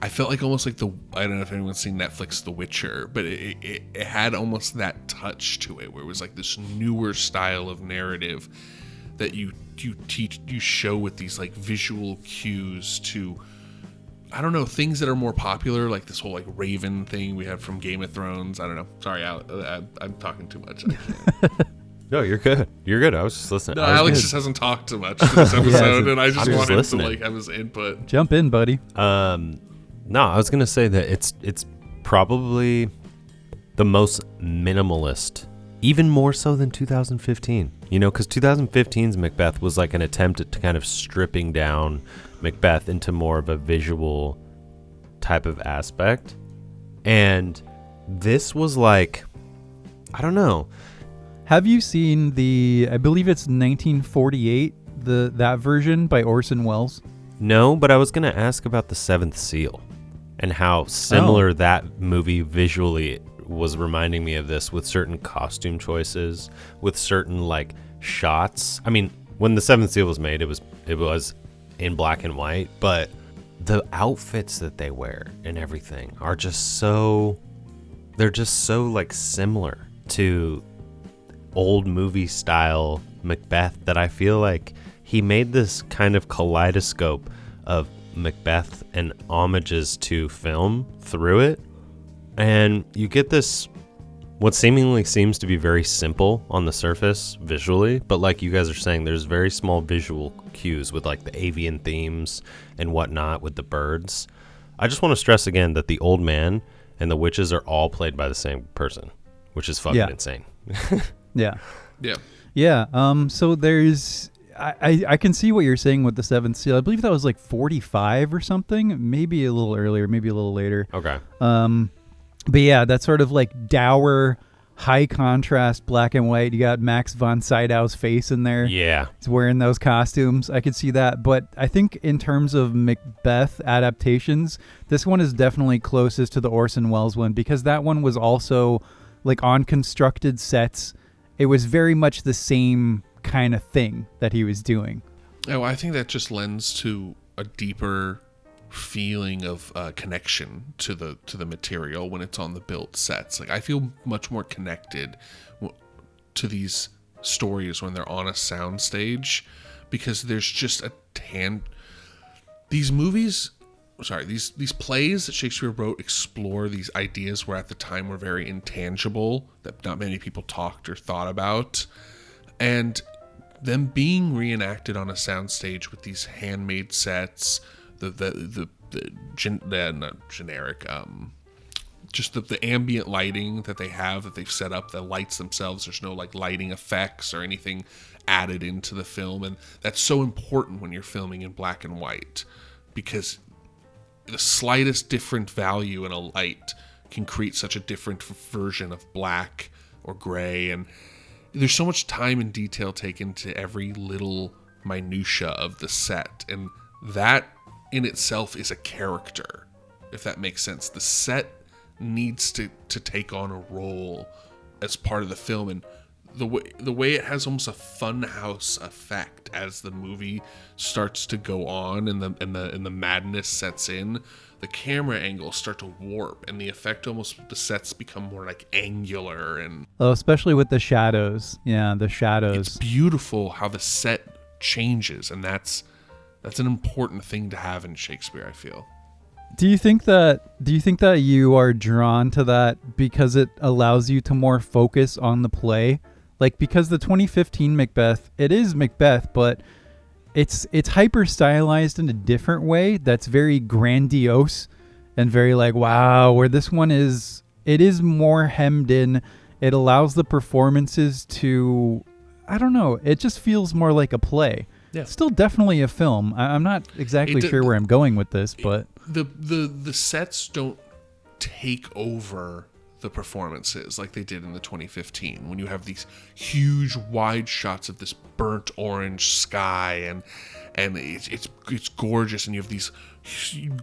I felt like almost like I don't know if anyone's seen Netflix The Witcher, but it had almost that touch to it where it was like this newer style of narrative that you show with these like visual cues to, I don't know, things that are more popular, like this whole like Raven thing we had from Game of Thrones. I don't know. Sorry, I'm talking too much. No, you're good. You're good. I was just listening. No, Alex just hasn't talked too much this episode, and I just want him listening. to like have his input. Jump in, buddy. No, I was gonna say that it's probably the most minimalist, even more so than 2015. You know, because 2015's Macbeth was like an attempt at kind of stripping down Macbeth into more of a visual type of aspect, and this was like, I don't know. Have you seen I believe it's 1948, that version by Orson Welles? No, but I was going to ask about The Seventh Seal and how similar that movie visually was reminding me of this, with certain costume choices, with certain like shots. I mean, when The Seventh Seal was made, it was in black and white, but the outfits that they wear and everything are just so, they're just so like similar to old movie style Macbeth that I feel like he made this kind of kaleidoscope of Macbeth and homages to film through it, and you get this what seemingly seems to be very simple on the surface visually, but like you guys are saying, there's very small visual cues with like the avian themes and whatnot with the birds. I just want to stress again that the old man and the witches are all played by the same person, which is fucking insane. Yeah. So there's, I can see what you're saying with the Seventh Seal. I believe that was like 45 or something, maybe a little earlier, maybe a little later. Okay. But yeah, that sort of like dour, high contrast black and white. You got Max von Sydow's face in there. Yeah. He's wearing those costumes. I could see that. But I think in terms of Macbeth adaptations, this one is definitely closest to the Orson Welles one, because that one was also like on constructed sets. It was very much the same kind of thing that he was doing. Oh, I think that just lends to a deeper feeling of connection to the material when it's on the built sets. Like, I feel much more connected to these stories when they're on a soundstage, because there's just these plays that Shakespeare wrote explore these ideas where at the time were very intangible, that not many people talked or thought about, and them being reenacted on a soundstage with these handmade sets, the ambient lighting that they have, that they've set up, the lights themselves, there's no like lighting effects or anything added into the film, and that's so important when you're filming in black and white, because the slightest different value in a light can create such a different version of black or gray, and there's so much time and detail taken to every little minutia of the set, and that in itself is a character, if that makes sense. The set needs to take on a role as part of the film, and the way it has almost a funhouse effect as the movie starts to go on and the madness sets in. The camera angles start to warp, and the effect the sets become more like angular, and especially with the shadows. Yeah, the shadows. It's beautiful how the set changes, and that's an important thing to have in Shakespeare, I feel. Do you think that you are drawn to that because it allows you to more focus on the play? Like, because the 2015 Macbeth, it is Macbeth, but it's hyper stylized in a different way that's very grandiose and very like, wow, where this one it is more hemmed in. It allows the performances to, I don't know, it just feels more like a play. Yeah. It's still definitely a film. I'm not exactly sure where I'm going with this, but the sets don't take over the performances like they did in the 2015, when you have these huge wide shots of this burnt orange sky, and it's gorgeous, and you have these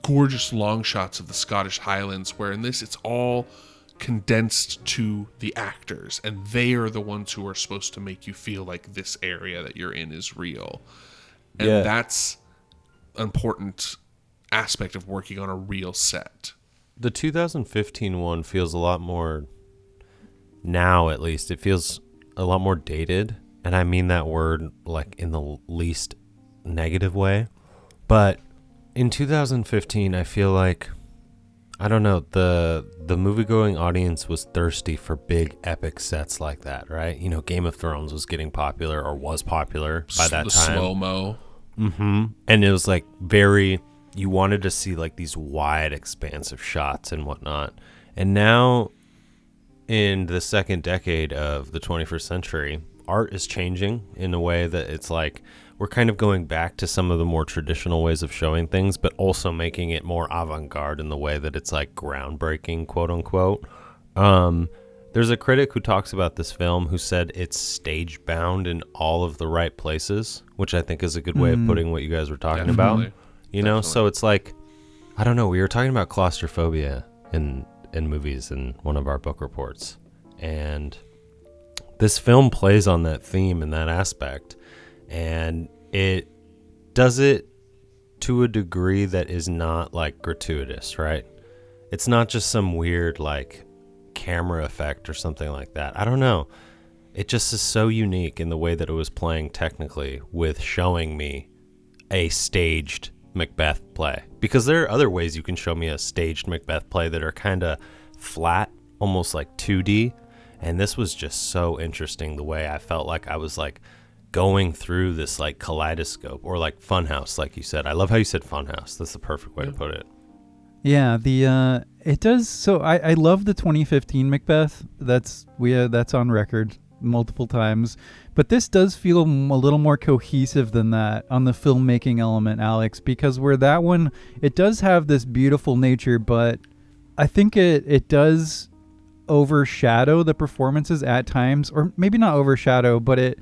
gorgeous long shots of the Scottish Highlands, where in this it's all condensed to the actors, and they are the ones who are supposed to make you feel like this area that you're in is real. And that's an important aspect of working on a real set. The 2015 one feels a lot more, now at least, it feels a lot more dated. And I mean that word like in the least negative way. But in 2015, I feel like I don't know, the movie-going audience was thirsty for big epic sets like that, right? You know, Game of Thrones was getting popular, or was popular by that the time. Slow-mo. Mm-hmm. And it was like very, you wanted to see like these wide expansive shots and whatnot. And now in the second decade of the 21st century, art is changing in a way that it's like we're kind of going back to some of the more traditional ways of showing things, but also making it more avant-garde in the way that it's like groundbreaking, quote unquote. There's a critic who talks about this film who said it's stage bound in all of the right places, which I think is a good way of putting what you guys were talking about. You know, so it's like, I don't know, we were talking about claustrophobia in movies in one of our book reports, and this film plays on that theme and that aspect, and it does it to a degree that is not like gratuitous, right? It's not just some weird like camera effect or something like that. I don't know. It just is so unique in the way that it was playing technically with showing me a staged Macbeth play, because there are other ways you can show me a staged Macbeth play that are kind of flat, almost like 2D, and this was just so interesting the way I felt like I was like going through this like kaleidoscope, or like funhouse, like you said. I love how you said funhouse. That's the perfect way to put it. Yeah, it does. So I love the 2015 Macbeth. That's on record multiple times, but this does feel a little more cohesive than that on the filmmaking element, Alex, because where that one, it does have this beautiful nature, but I think it does overshadow the performances at times, or maybe not overshadow, but it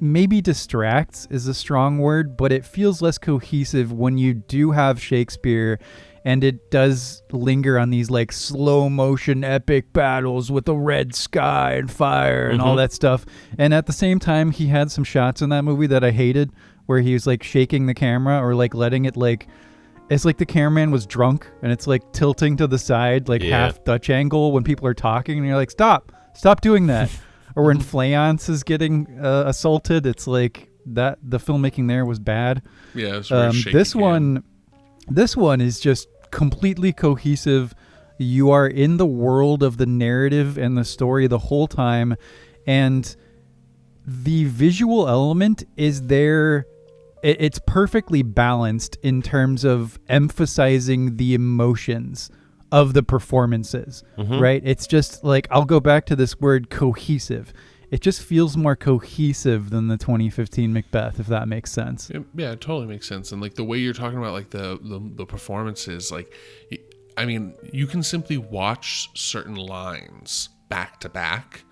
maybe distracts is a strong word, but it feels less cohesive when you do have Shakespeare, and it does linger on these like slow motion epic battles with a red sky and fire and all that stuff. And at the same time, he had some shots in that movie that I hated, where he was like shaking the camera, or like letting it like, it's like the cameraman was drunk and it's like tilting to the side, like half Dutch angle when people are talking, and you're like, stop doing that. Or when Fleance is getting assaulted, it's like that the filmmaking there was bad. Yeah, it's very shaky this one is just completely cohesive. You are in the world of the narrative and the story the whole time, and the visual element is there. It's perfectly balanced in terms of emphasizing the emotions of the performances, right? It's just like, I'll go back to this word cohesive. It just feels more cohesive than the 2015 Macbeth, if that makes sense. Yeah, it totally makes sense. And like the way you're talking about like the performances, like, I mean, you can simply watch certain lines back to back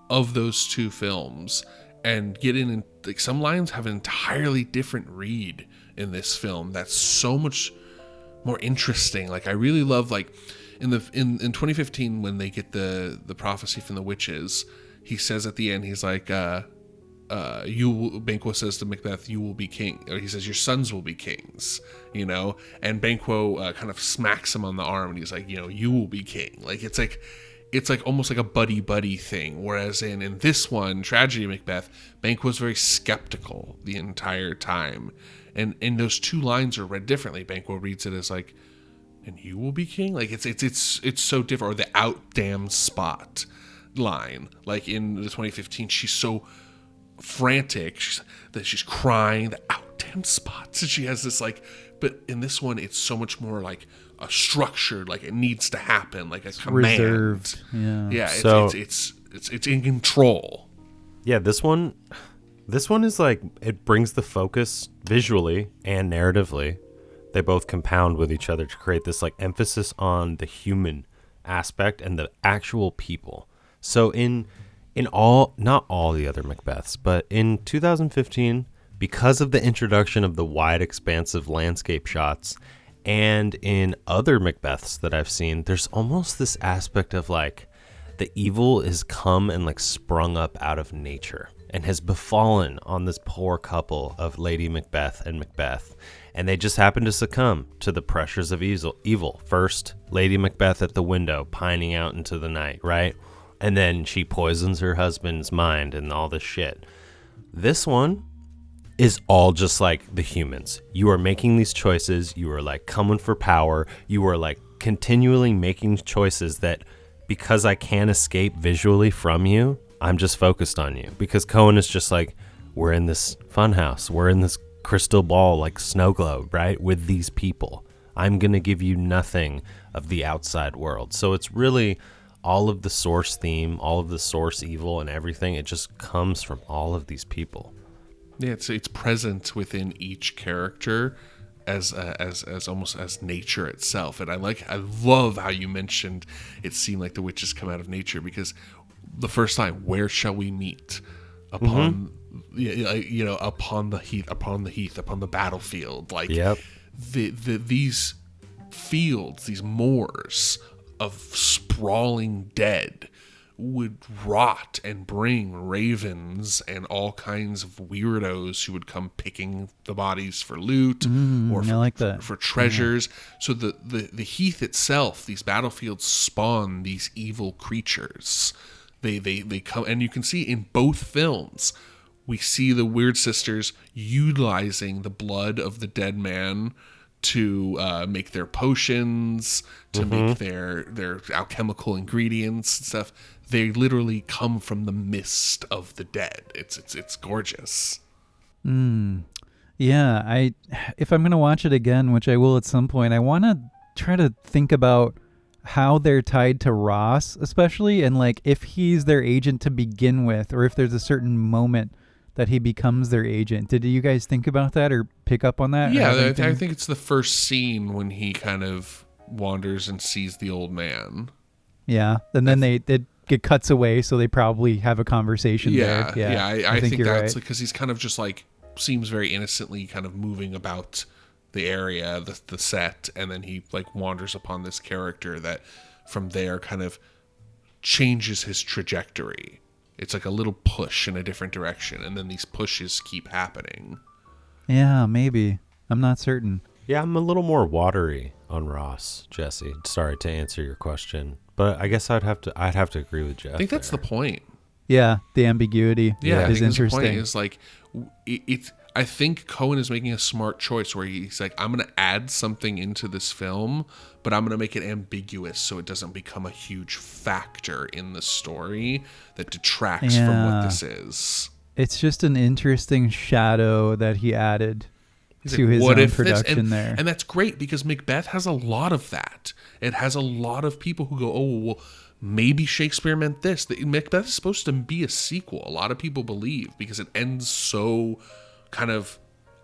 of those two films and get in, like, some lines have an entirely different read in this film that's so much more interesting. Like, I really love, like, in 2015 when they get the prophecy from the witches, he says at the end, he's like, Banquo says to Macbeth, you will be king, or he says your sons will be kings, you know, and Banquo kind of smacks him on the arm and he's like, you know, you will be king. Like, it's like almost like a buddy thing, whereas in this one, Tragedy of Macbeth, Banquo's very skeptical the entire time, and those two lines are read differently. Banquo reads it as like, and you will be king. Like, it's so different. Or the out damn spot line, like in the 2015, she's so frantic that she's crying, the out damn spots, and she has this like, but in this one it's so much more like a structured, like it needs to happen, like a command. Reserved. It's in control. Yeah, this one is like, it brings the focus visually and narratively. They both compound with each other to create this like emphasis on the human aspect and the actual people. So in all, not all the other Macbeths, but in 2015, because of the introduction of the wide expansive landscape shots, and in other Macbeths that I've seen, there's almost this aspect of like the evil is come and like sprung up out of nature and has befallen on this poor couple of Lady Macbeth and Macbeth. And they just happen to succumb to the pressures of evil. First, Lady Macbeth at the window, pining out into the night, right? And then she poisons her husband's mind and all this shit. This one is all just like the humans. You are making these choices. You are like coming for power. You are like continually making choices that, because I can't escape visually from you, I'm just focused on you. Because Coen is just like, we're in this fun house, we're in this crystal ball, like snow globe, right, with these people. I'm going to give you nothing of the outside world. So it's really all of the source theme, all of the source evil and everything. It just comes from all of these people. Yeah, it's present within each character as almost as nature itself. And I love how you mentioned it seemed like the witches come out of nature, because the first time, where shall we meet? Upon upon the heath, upon the battlefield. Like, yep. These fields, these moors of sprawling dead would rot and bring ravens and all kinds of weirdos who would come picking the bodies for loot or for treasures. Yeah. So the heath itself, these battlefields spawn these evil creatures. They come, and you can see in both films, we see the Weird Sisters utilizing the blood of the dead man to make their potions, to make their alchemical ingredients and stuff. They literally come from the mist of the dead. It's gorgeous. Yeah, if I'm gonna watch it again, which I will at some point, I want to try to think about how they're tied to Ross, especially, and like if he's their agent to begin with, or if there's a certain moment that he becomes their agent. Did you guys think about that or pick up on that? Yeah, I think it's the first scene when he kind of wanders and sees the old man. Yeah, and then it cuts away, so they probably have a conversation there. Yeah, I think that's because he's kind of just like seems very innocently kind of moving about the area, the set, and then he like wanders upon this character that from there kind of changes his trajectory. It's like a little push in a different direction, and then these pushes keep happening. Yeah, maybe. I'm not certain. Yeah, I'm a little more watery on Ross, Jesse. Sorry to answer your question, but I guess I'd have to agree with Jeff. I think that's the point. Yeah, the ambiguity. Yeah, is interesting. The point is like it's. I think Coen is making a smart choice where he's like, I'm going to add something into this film, but I'm going to make it ambiguous so it doesn't become a huge factor in the story that detracts from what this is. It's just an interesting shadow that he added to his own production there. And that's great because Macbeth has a lot of that. It has a lot of people who go, oh, well, maybe Shakespeare meant this. Macbeth is supposed to be a sequel. A lot of people believe because it ends so kind of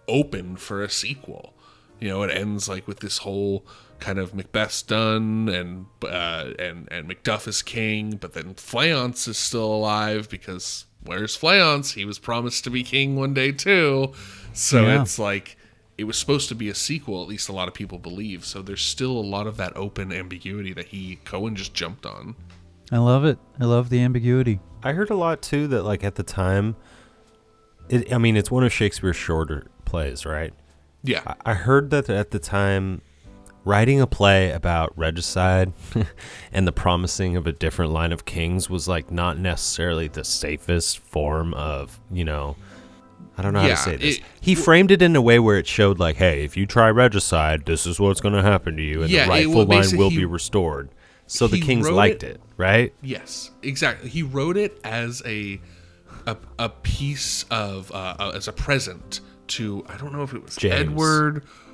open for a sequel. You know, it ends like with this whole kind of Macbeth's done and Macduff is king, but then Fleance is still alive because where's Fleance? He was promised to be king one day too. So it's like it was supposed to be a sequel, at least a lot of people believe. So there's still a lot of that open ambiguity that Coen just jumped on. I love it. I love the ambiguity. I heard a lot too that like at the time, it's one of Shakespeare's shorter plays, right? Yeah. I heard that at the time, writing a play about regicide and the promising of a different line of kings was like not necessarily the safest form of, I don't know how to say this. He framed it in a way where it showed like, hey, if you try regicide, this is what's going to happen to you, and the rightful line will be restored. So the kings liked it, right? Yes, exactly. He wrote it as a piece of as a present to, I don't know if it was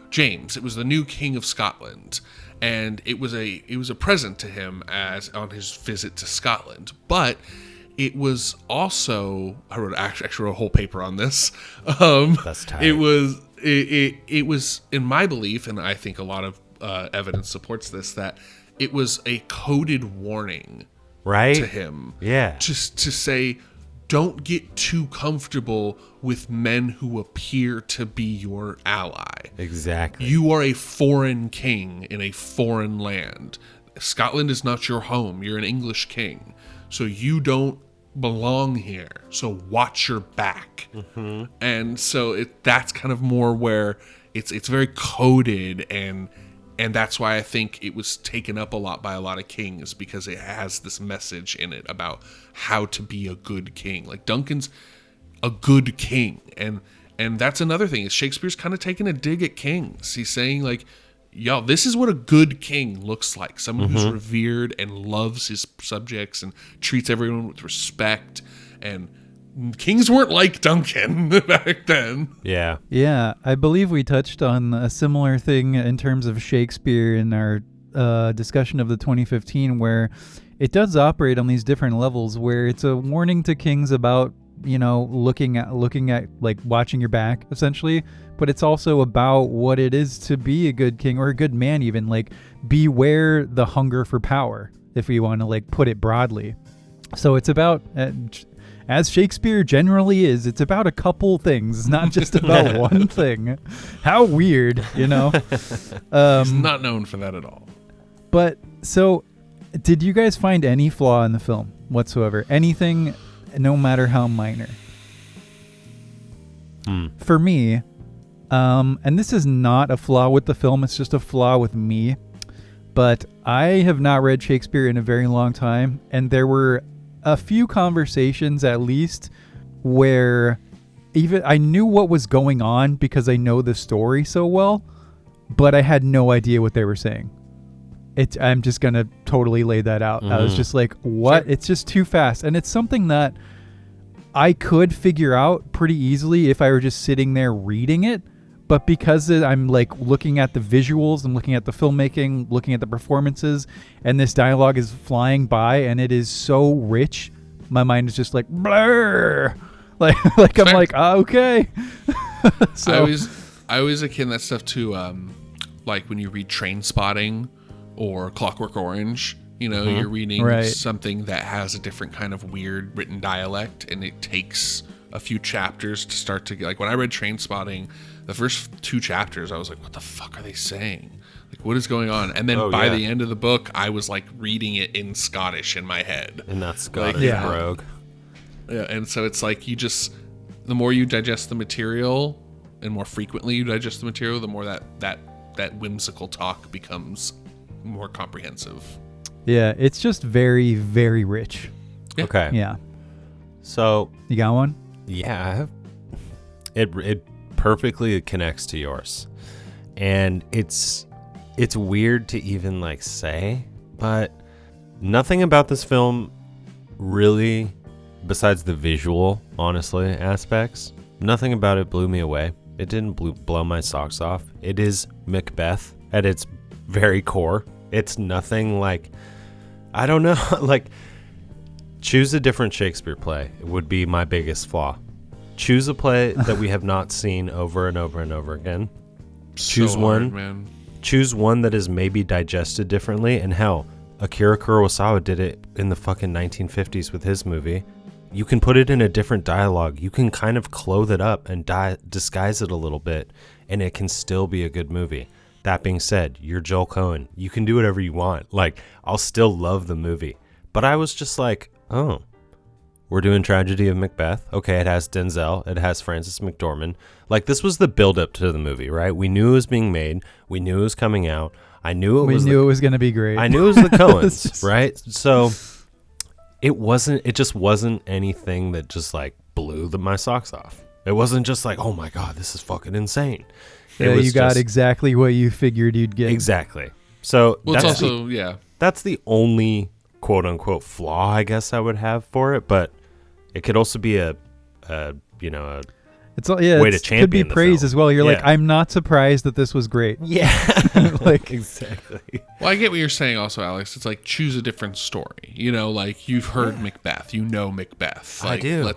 James. It was the new king of Scotland, and it was a present to him as on his visit to Scotland. But it was also, I actually wrote a whole paper on this. That's tight. It was in my belief, and I think a lot of evidence supports this, that it was a coded warning, right, to him. Yeah, just to say, don't get too comfortable with men who appear to be your ally. Exactly. You are a foreign king in a foreign land. Scotland is not your home. You're an English king. So you don't belong here. So watch your back. Mm-hmm. And so that's kind of more where it's very coded, and that's why I think it was taken up a lot by a lot of kings, because it has this message in it about how to be a good king. Like Duncan's a good king, and that's another thing is Shakespeare's kind of taking a dig at kings. He's saying like, yo, this is what a good king looks like. Someone who's revered and loves his subjects and treats everyone with respect. And kings weren't like Duncan back then. Yeah. Yeah, I believe we touched on a similar thing in terms of Shakespeare in our discussion of the 2015, where it does operate on these different levels, where it's a warning to kings about, looking at like watching your back, essentially. But it's also about what it is to be a good king or a good man, even like beware the hunger for power, if we want to like put it broadly. So it's about, as Shakespeare generally is, it's about a couple things. It's not just about one thing. How weird, He's not known for that at all. But so, did you guys find any flaw in the film whatsoever? Anything, no matter how minor? For me, and this is not a flaw with the film, it's just a flaw with me. But I have not read Shakespeare in a very long time, and there were a few conversations at least where even I knew what was going on because I know the story so well, but I had no idea what they were saying. I'm just going to totally lay that out. I was just like, what? Sure. It's just too fast. And it's something that I could figure out pretty easily if I were just sitting there reading it. But because I'm like looking at the visuals, I'm looking at the filmmaking, looking at the performances, and this dialogue is flying by and it is so rich, my mind is just like blur. Like I'm like, okay. So I always akin that stuff to like when you read Trainspotting or Clockwork Orange. You're reading something that has a different kind of weird written dialect, and it takes a few chapters to start to get, like when I read Trainspotting, the first 2 chapters, I was like, what the fuck are they saying? Like, what is going on? And then by the end of the book, I was like reading it in Scottish in my head. And that's Scottish brogue. Yeah, and so it's like the more you digest the material and more frequently you digest the material, the more that whimsical talk becomes more comprehensive. Yeah, it's just very, very rich. Yeah. Okay. Yeah. So you got one? Yeah, I have. It perfectly connects to yours, and it's weird to even like say, but nothing about this film really, besides the visual, honestly, aspects, nothing about it blew me away. It didn't blow my socks off. It is Macbeth at its very core. It's nothing like, I don't know, like, choose a different Shakespeare play. It would be my biggest flaw. Choose a play that we have not seen over and over and over again. Choose one, man. Choose one that is maybe digested differently. And hell, Akira Kurosawa did it in the fucking 1950s with his movie. You can put it in a different dialogue. You can kind of clothe it up and disguise it a little bit, and it can still be a good movie. That being said, you're Joel Coen. You can do whatever you want. Like, I'll still love the movie. But I was just like, oh, we're doing Tragedy of Macbeth. Okay, it has Denzel. It has Frances McDormand. Like, this was the build-up to the movie, right? We knew it was being made. We knew it was coming out. I knew it it was going to be great. I knew it was the Coens, right? So it just wasn't anything that just, like, blew my socks off. It wasn't just like, oh, my God, this is fucking insane. Yeah, you got exactly what you figured you'd get. Exactly. So it's also, that's the only quote unquote flaw I guess I would have for it, but it could also be a way to champion. Could be praise as well. You're like, I'm not surprised that this was great. Yeah. Like, exactly. Well, I get what you're saying also, Alex. It's like, choose a different story. Like you've heard Macbeth, Macbeth. Like, I do.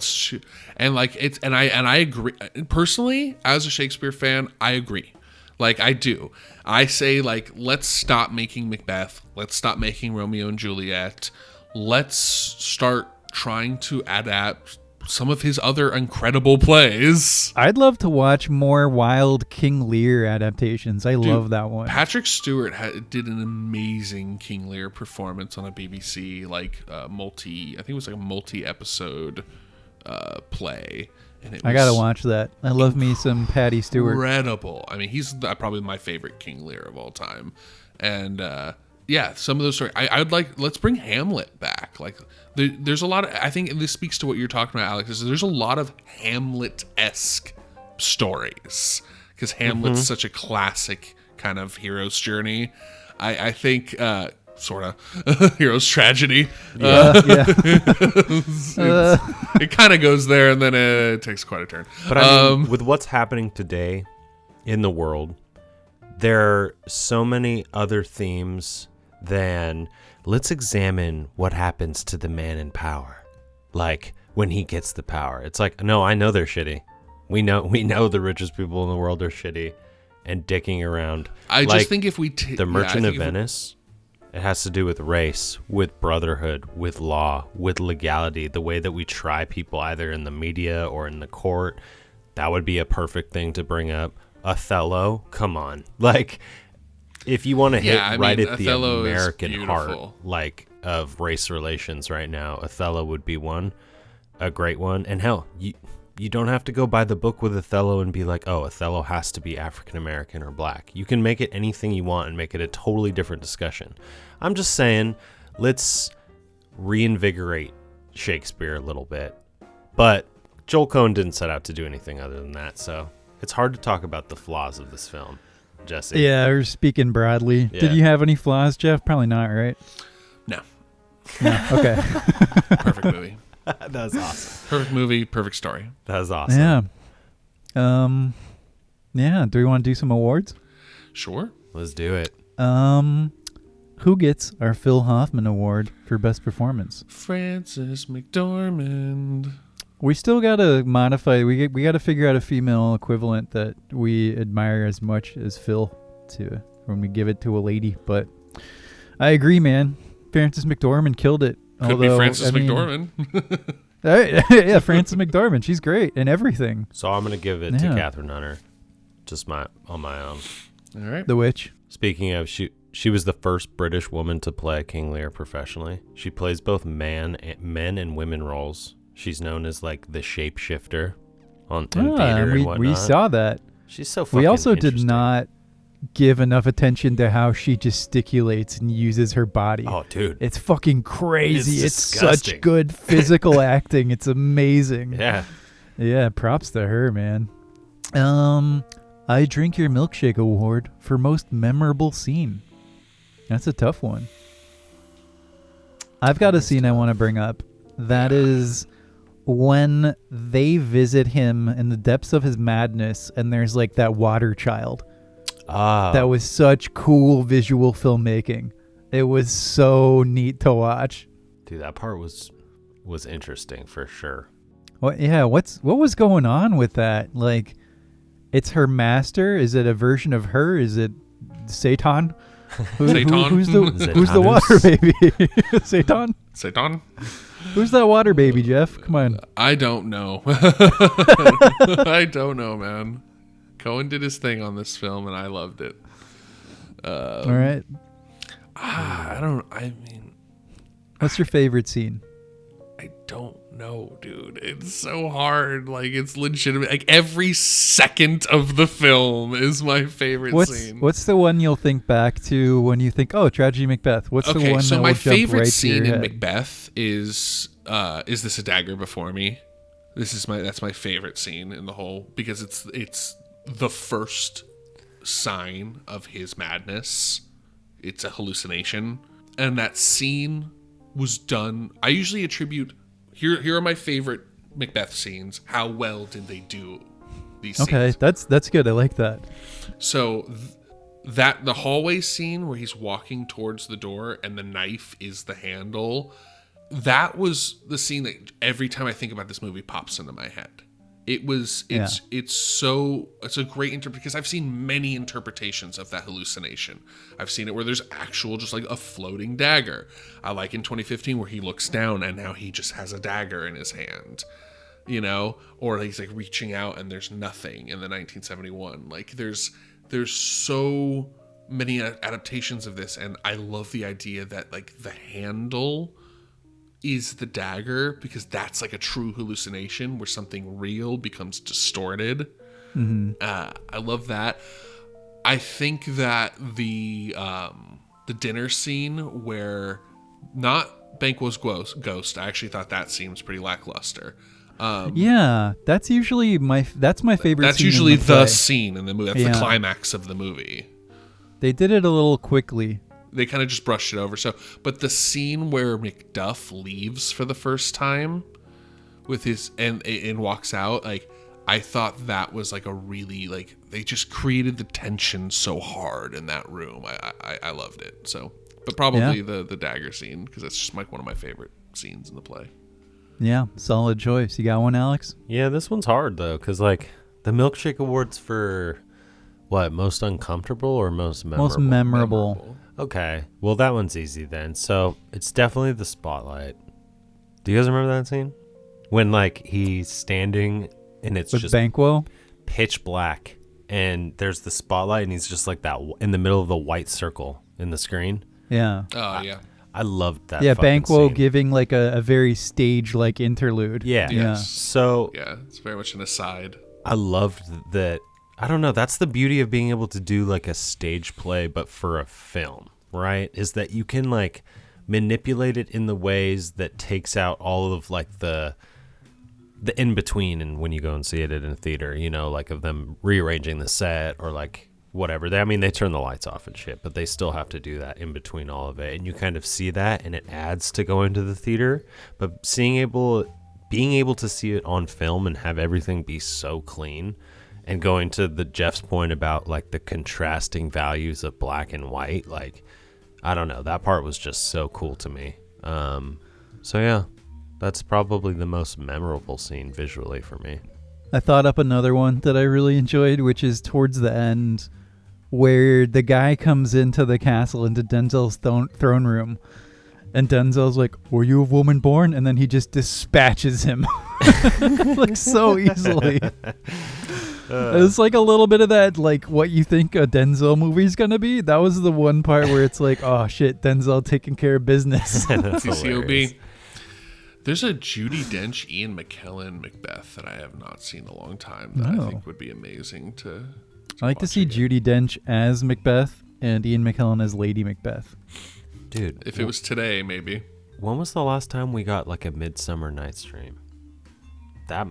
I agree. Personally, as a Shakespeare fan, I agree. Like, I do. I say, like, let's stop making Macbeth. Let's stop making Romeo and Juliet. Let's start trying to adapt some of his other incredible plays. I'd love to watch more Wild King Lear adaptations. I love that one. Patrick Stewart did an amazing King Lear performance on a BBC multi-episode play. And I gotta watch that. I love me some Patty Stewart. Incredible. I mean, he's probably my favorite King Lear of all time. And some of those stories. Let's bring Hamlet back. Like, there's a lot of, I think this speaks to what you're talking about, Alex, is there's a lot of Hamlet-esque stories. Because Hamlet's such a classic kind of hero's journey. I think sort of hero's tragedy. It kind of goes there, and then it takes quite a turn. But I mean, with what's happening today in the world, there are so many other themes than let's examine what happens to the man in power. Like when he gets the power, it's like, no, I know they're shitty. We know the richest people in the world are shitty and dicking around. I just think if we the Merchant of Venice. It has to do with race, with brotherhood, with law, with legality, the way that we try people either in the media or in the court. That would be a perfect thing to bring up. Othello, come on. Like, if you want to hit at the American heart, like, of race relations right now, Othello would be one, a great one. And hell, you don't have to go by the book with Othello and be like, oh, Othello has to be African-American or black. You can make it anything you want and make it a totally different discussion. I'm just saying, let's reinvigorate Shakespeare a little bit. But Joel Coen didn't set out to do anything other than that, so it's hard to talk about the flaws of this film. Jesse? Yeah, we're speaking broadly. Yeah. Did you have any flaws, Jeff? Probably not, right? No. Okay. Perfect movie. That was awesome. Perfect movie, perfect story. That was awesome. Yeah. Yeah. Do we want to do some awards? Sure. Let's do it. Who gets our Phil Hoffman Award for Best Performance? Frances McDormand. We still gotta modify. We gotta figure out a female equivalent that we admire as much as Phil to when we give it to a lady. But I agree, man. Frances McDormand killed it. Could be Frances McDormand. Yeah, Frances McDormand. She's great in everything. So I'm going to give it to Catherine Hunter. Just on my own. All right. The Witch. Speaking of, she was the first British woman to play King Lear professionally. She plays both men and women roles. She's known as like the shapeshifter in theater and whatnot. We saw that. She's so fucking We also did interesting. not give enough attention to how she gesticulates and uses her body. Oh, dude. It's fucking crazy. It's disgusting. such good physical acting. It's amazing. Yeah. Yeah, props to her, man. I Drink Your Milkshake Award for Most Memorable Scene. That's a tough one. I've got a scene I want to bring up. That is when they visit him in the depths of his madness and there's like that water child. That was such cool visual filmmaking. It was so neat to watch. Dude, that part was interesting for sure. What was going on with that? Like, it's her master? Is it a version of her? Is it Satan? Who's the water baby? Satan? Satan? Who's that water baby, Jeff? Come on. I don't know. I don't know, man. Coen did his thing on this film, and I loved it. All right. What's your favorite scene? I don't know, dude. It's so hard. Like, it's legitimate. Like, every second of the film is my favorite scene. What's the one you'll think back to when you think, oh, Tragedy Macbeth? What's the one so that my will jump favorite right scene to your in head? Macbeth is This a Dagger Before Me? That's my favorite scene in the whole, because it's the first sign of his madness. It's a hallucination, and that scene was done. I usually attribute here are my favorite Macbeth scenes. How well did they do these scenes? Okay, that's good. I like that. So that the hallway scene where he's walking towards the door and the knife is the handle, that was the scene that every time I think about this movie pops into my head. It's a great interpretation, because I've seen many interpretations of that hallucination. I've seen it where there's actual just like a floating dagger. I like in 2015 where he looks down and now he just has a dagger in his hand, or he's like reaching out and there's nothing in the 1971. Like there's so many adaptations of this, and I love the idea that like the handle is the dagger, because that's like a true hallucination where something real becomes distorted. Mm-hmm. I love that. I think that the dinner scene where not Banquo's ghost, I actually thought that scene was pretty lackluster. That's usually my favorite. That's scene usually in the scene in the movie. That's the climax of the movie. They did it a little quickly. They kind of just brushed it over. So, but the scene where Macduff leaves for the first time with his and walks out, like, I thought that was like a really, like, they just created the tension so hard in that room. I loved it. So, but probably the dagger scene, because that's just like one of my favorite scenes in the play. Yeah, solid choice. You got one, Alex? Yeah, this one's hard though, because like the Milkshake Awards for what, most uncomfortable or most memorable? Most memorable. Okay, well that one's easy then. So it's definitely the spotlight. Do you guys remember that scene when like he's standing and it's with just Banquo? Pitch black, and there's the spotlight, and he's just like that in the middle of the white circle in the screen? Yeah. Oh yeah. I loved that. Yeah, fucking Banquo scene. giving like a very stage-like interlude. Yeah. Yes. So yeah, it's very much an aside. I loved that. I don't know. That's the beauty of being able to do like a stage play, but for a film, right? Is that you can like manipulate it in the ways that takes out all of like the in between, and when you go and see it in a theater, you know, like of them rearranging the set or like whatever. They turn the lights off and shit, but they still have to do that in between all of it, and you kind of see that, and it adds to going to the theater. But being able to see it on film and have everything be so clean, and going to Jeff's point about like the contrasting values of black and white, like I don't know, that part was just so cool to me. So yeah, that's probably the most memorable scene visually for me. I thought up another one that I really enjoyed, which is towards the end, where the guy comes into the castle, into Denzel's throne room, and Denzel's like, "Were you a woman born?" And then he just dispatches him like so easily. It's like a little bit of that, like what you think a Denzel movie's gonna be. That was the one part where it's like, oh shit, Denzel taking care of business. TCOB. There's a Judi Dench, Ian McKellen Macbeth that I have not seen in a long time that I think would be amazing to I like to see again. Judi Dench as Macbeth and Ian McKellen as Lady Macbeth. Dude, If it was today, maybe. when was the last time we got like a Midsummer Night's Dream? That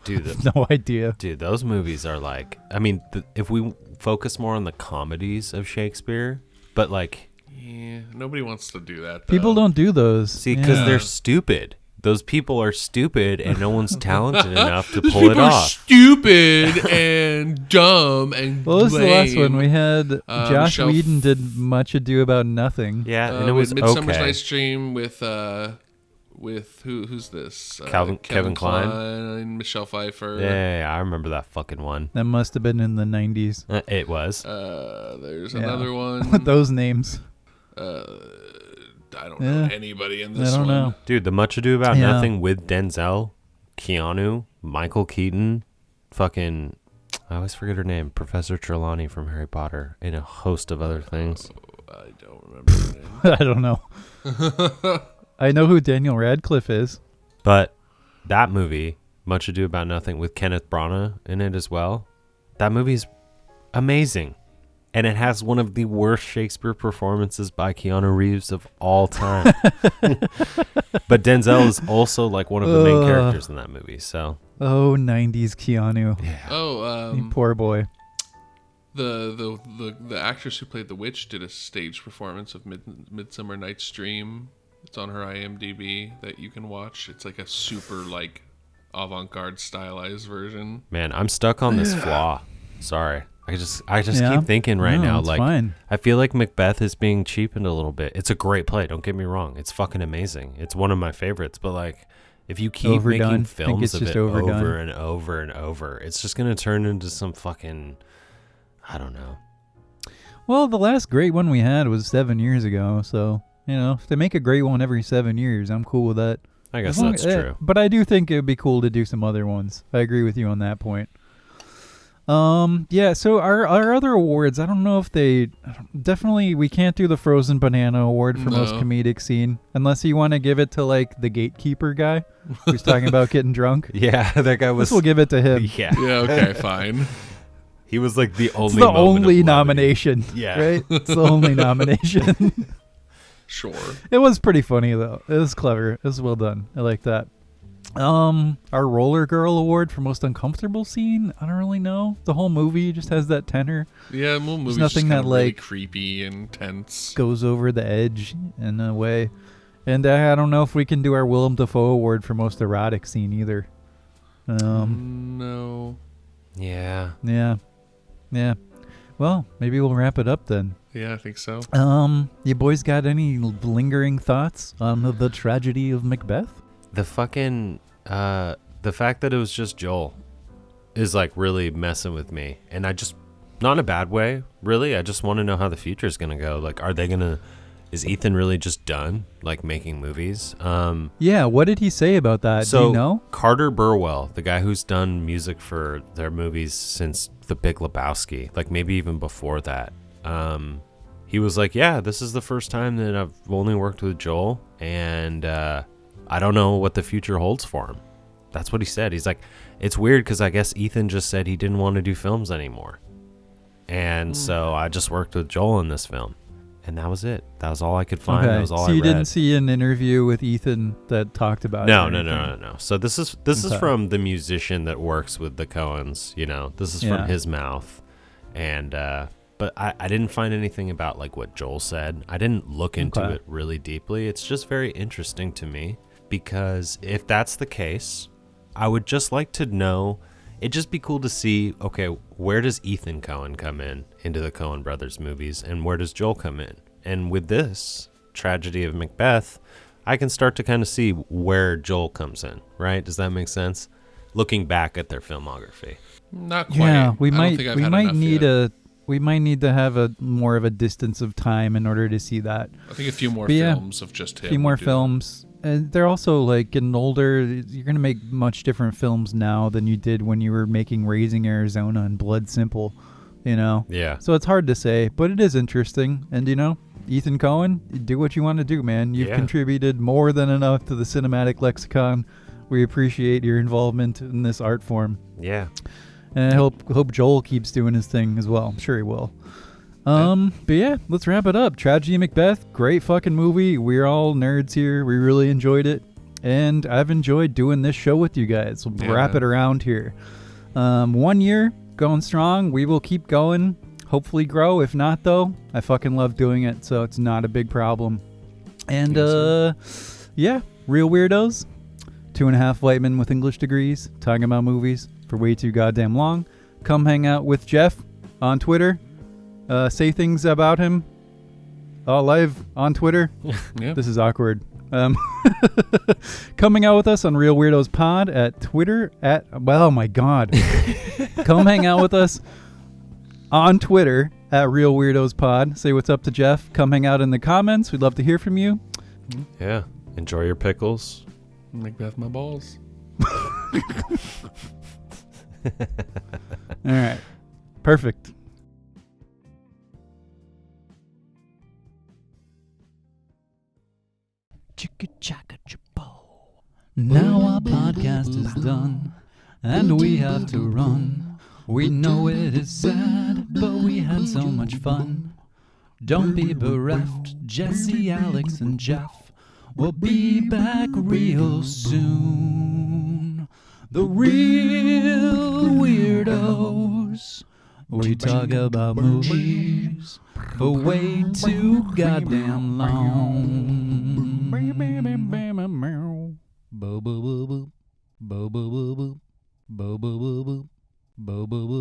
dude, No idea. dude, those movies are like, I mean, if we focus more on the comedies of Shakespeare, but like, Yeah, nobody wants to do that, though. People don't do those. see, because Yeah. they're stupid. Those people are stupid, and no one's talented enough to Those pull it people are off. stupid and dumb and What was the last one? lame. We had Josh Michelle Whedon did Much Ado About Nothing. Yeah, and it was Midsummer's okay. Night's Dream with who's this? Kevin Kline and Michelle Pfeiffer. Yeah, I remember that fucking one. That must have been in the 90s. It was. There's Yeah. another one. With those names. I don't know anybody in this I don't one. know. Dude, The Much Ado About Yeah. Nothing with Denzel, Keanu, Michael Keaton, fucking, I always forget her name, Professor Trelawney from Harry Potter, and a host of other things. I don't remember her name. I don't know. I know who Daniel Radcliffe is. But that movie, Much Ado About Nothing, with Kenneth Branagh in it as well, that movie's amazing. And it has one of the worst Shakespeare performances by Keanu Reeves of all time. But Denzel is also like one of the main characters in that movie. So, Oh, 90s Keanu. yeah. Oh, You poor boy. the actress who played the witch did a stage performance of Midsummer Night's Dream. It's on her IMDb that you can watch. It's like a super like avant-garde stylized version. Man, I'm stuck on this flaw. Sorry. I just Yeah? keep thinking right No, now, it's like, fine. I feel like Macbeth is being cheapened a little bit. It's a great play. Don't get me wrong. It's fucking amazing. It's one of my favorites. But like, if you keep Overdone. making Think films it's of just it overdone. over and over and over, it's just going to turn into some fucking, I don't know. Well, the last great one we had was 7 years ago. So, you know, if they make a great one every 7 years, I'm cool with that. I guess As long- that's true. But I do think it would be cool to do some other ones. I agree with you on that point. Yeah, so our other awards, I don't know if they definitely, we can't do the Frozen Banana Award for most No. comedic scene unless you want to give it to like the gatekeeper guy who's talking about getting drunk. Yeah, that guy was. This will give it to him. Yeah. Yeah, okay, fine. He was like the only It's the moment of only levity. nomination. Yeah. Right? It's the only nomination. Sure. It was pretty funny though. It was clever. It was well done. I like that. Our Roller Girl Award for most uncomfortable scene. I don't really know. The whole movie just has that tenor. Yeah, the whole movie's nothing just that really like creepy and tense. Goes over the edge in a way. And I don't know if we can do our Willem Dafoe Award for most erotic scene either. No. Yeah. Yeah. Well, maybe we'll wrap it up then. Yeah, I think so. You boys got any lingering thoughts on the tragedy of Macbeth? The fucking the fact that it was just Joel is like really messing with me, and I just, not in a bad way, really. I just want to know how the future is gonna go. Like, is Ethan really just done like making movies? Yeah, what did he say about that? So do you know? Carter Burwell, the guy who's done music for their movies since The Big Lebowski, like maybe even before that, he was like, yeah, this is the first time that I've only worked with Joel, and I don't know what the future holds for him. That's what he said. He's like, it's weird because I guess Ethan just said he didn't want to do films anymore, and so I just worked with Joel in this film. And that was it. That was all I could find. Okay. That was all so I you read. didn't see an interview with Ethan that talked about it? No. So this is from the musician that works with the Coens. You know, this is from his mouth. And but I didn't find anything about like what Joel said. I didn't look into it really deeply. It's just very interesting to me because if that's the case, I would just like to know. It'd just be cool to see, okay, where does Ethan Coen come into the Coen brothers movies, and where does Joel come in? And with this tragedy of Macbeth, I can start to kind of see where Joel comes in, right? Does that make sense? Looking back at their filmography. Not quite. Yeah, we might need to have a more of a distance of time in order to see that. I think a few more films of just him. A few more films. And they're also like getting older. You're going to make much different films now than you did when you were making Raising Arizona and Blood Simple, you know? Yeah. So it's hard to say, but it is interesting. And, you know, Ethan Coen, do what you want to do, man. You've contributed more than enough to the cinematic lexicon. We appreciate your involvement in this art form. Yeah. And I hope Joel keeps doing his thing as well. I'm sure he will. But yeah, let's wrap it up. Tragedy of Macbeth, great fucking movie. We're all nerds here. We really enjoyed it. And I've enjoyed doing this show with you guys. We'll wrap it around here. 1 year, going strong. We will keep going. Hopefully grow. If not, though, I fucking love doing it, so it's not a big problem. And, yeah, Reel Weirdos. 2.5 white men with English degrees talking about movies for way too goddamn long. Come hang out with Jeff on Twitter. Say things about him live on Twitter. Yeah. This is awkward. Coming out with us on Reel Weirdos Pod at Twitter oh my God. Come hang out with us on Twitter at Reel Weirdos Pod. Say what's up to Jeff. Come hang out in the comments. We'd love to hear from you. Yeah. Enjoy your pickles. Macbeth my balls. All right. Perfect. Now our podcast is done, and we have to run. We know it is sad, but we had so much fun. Don't be bereft, Jesse, Alex, and Jeff. We'll be back real soon. The Reel Weirdos. We talk about movies for way too goddamn long. Bo bo bo bo bo bo bo bo bo bo bo bo bo bo bo.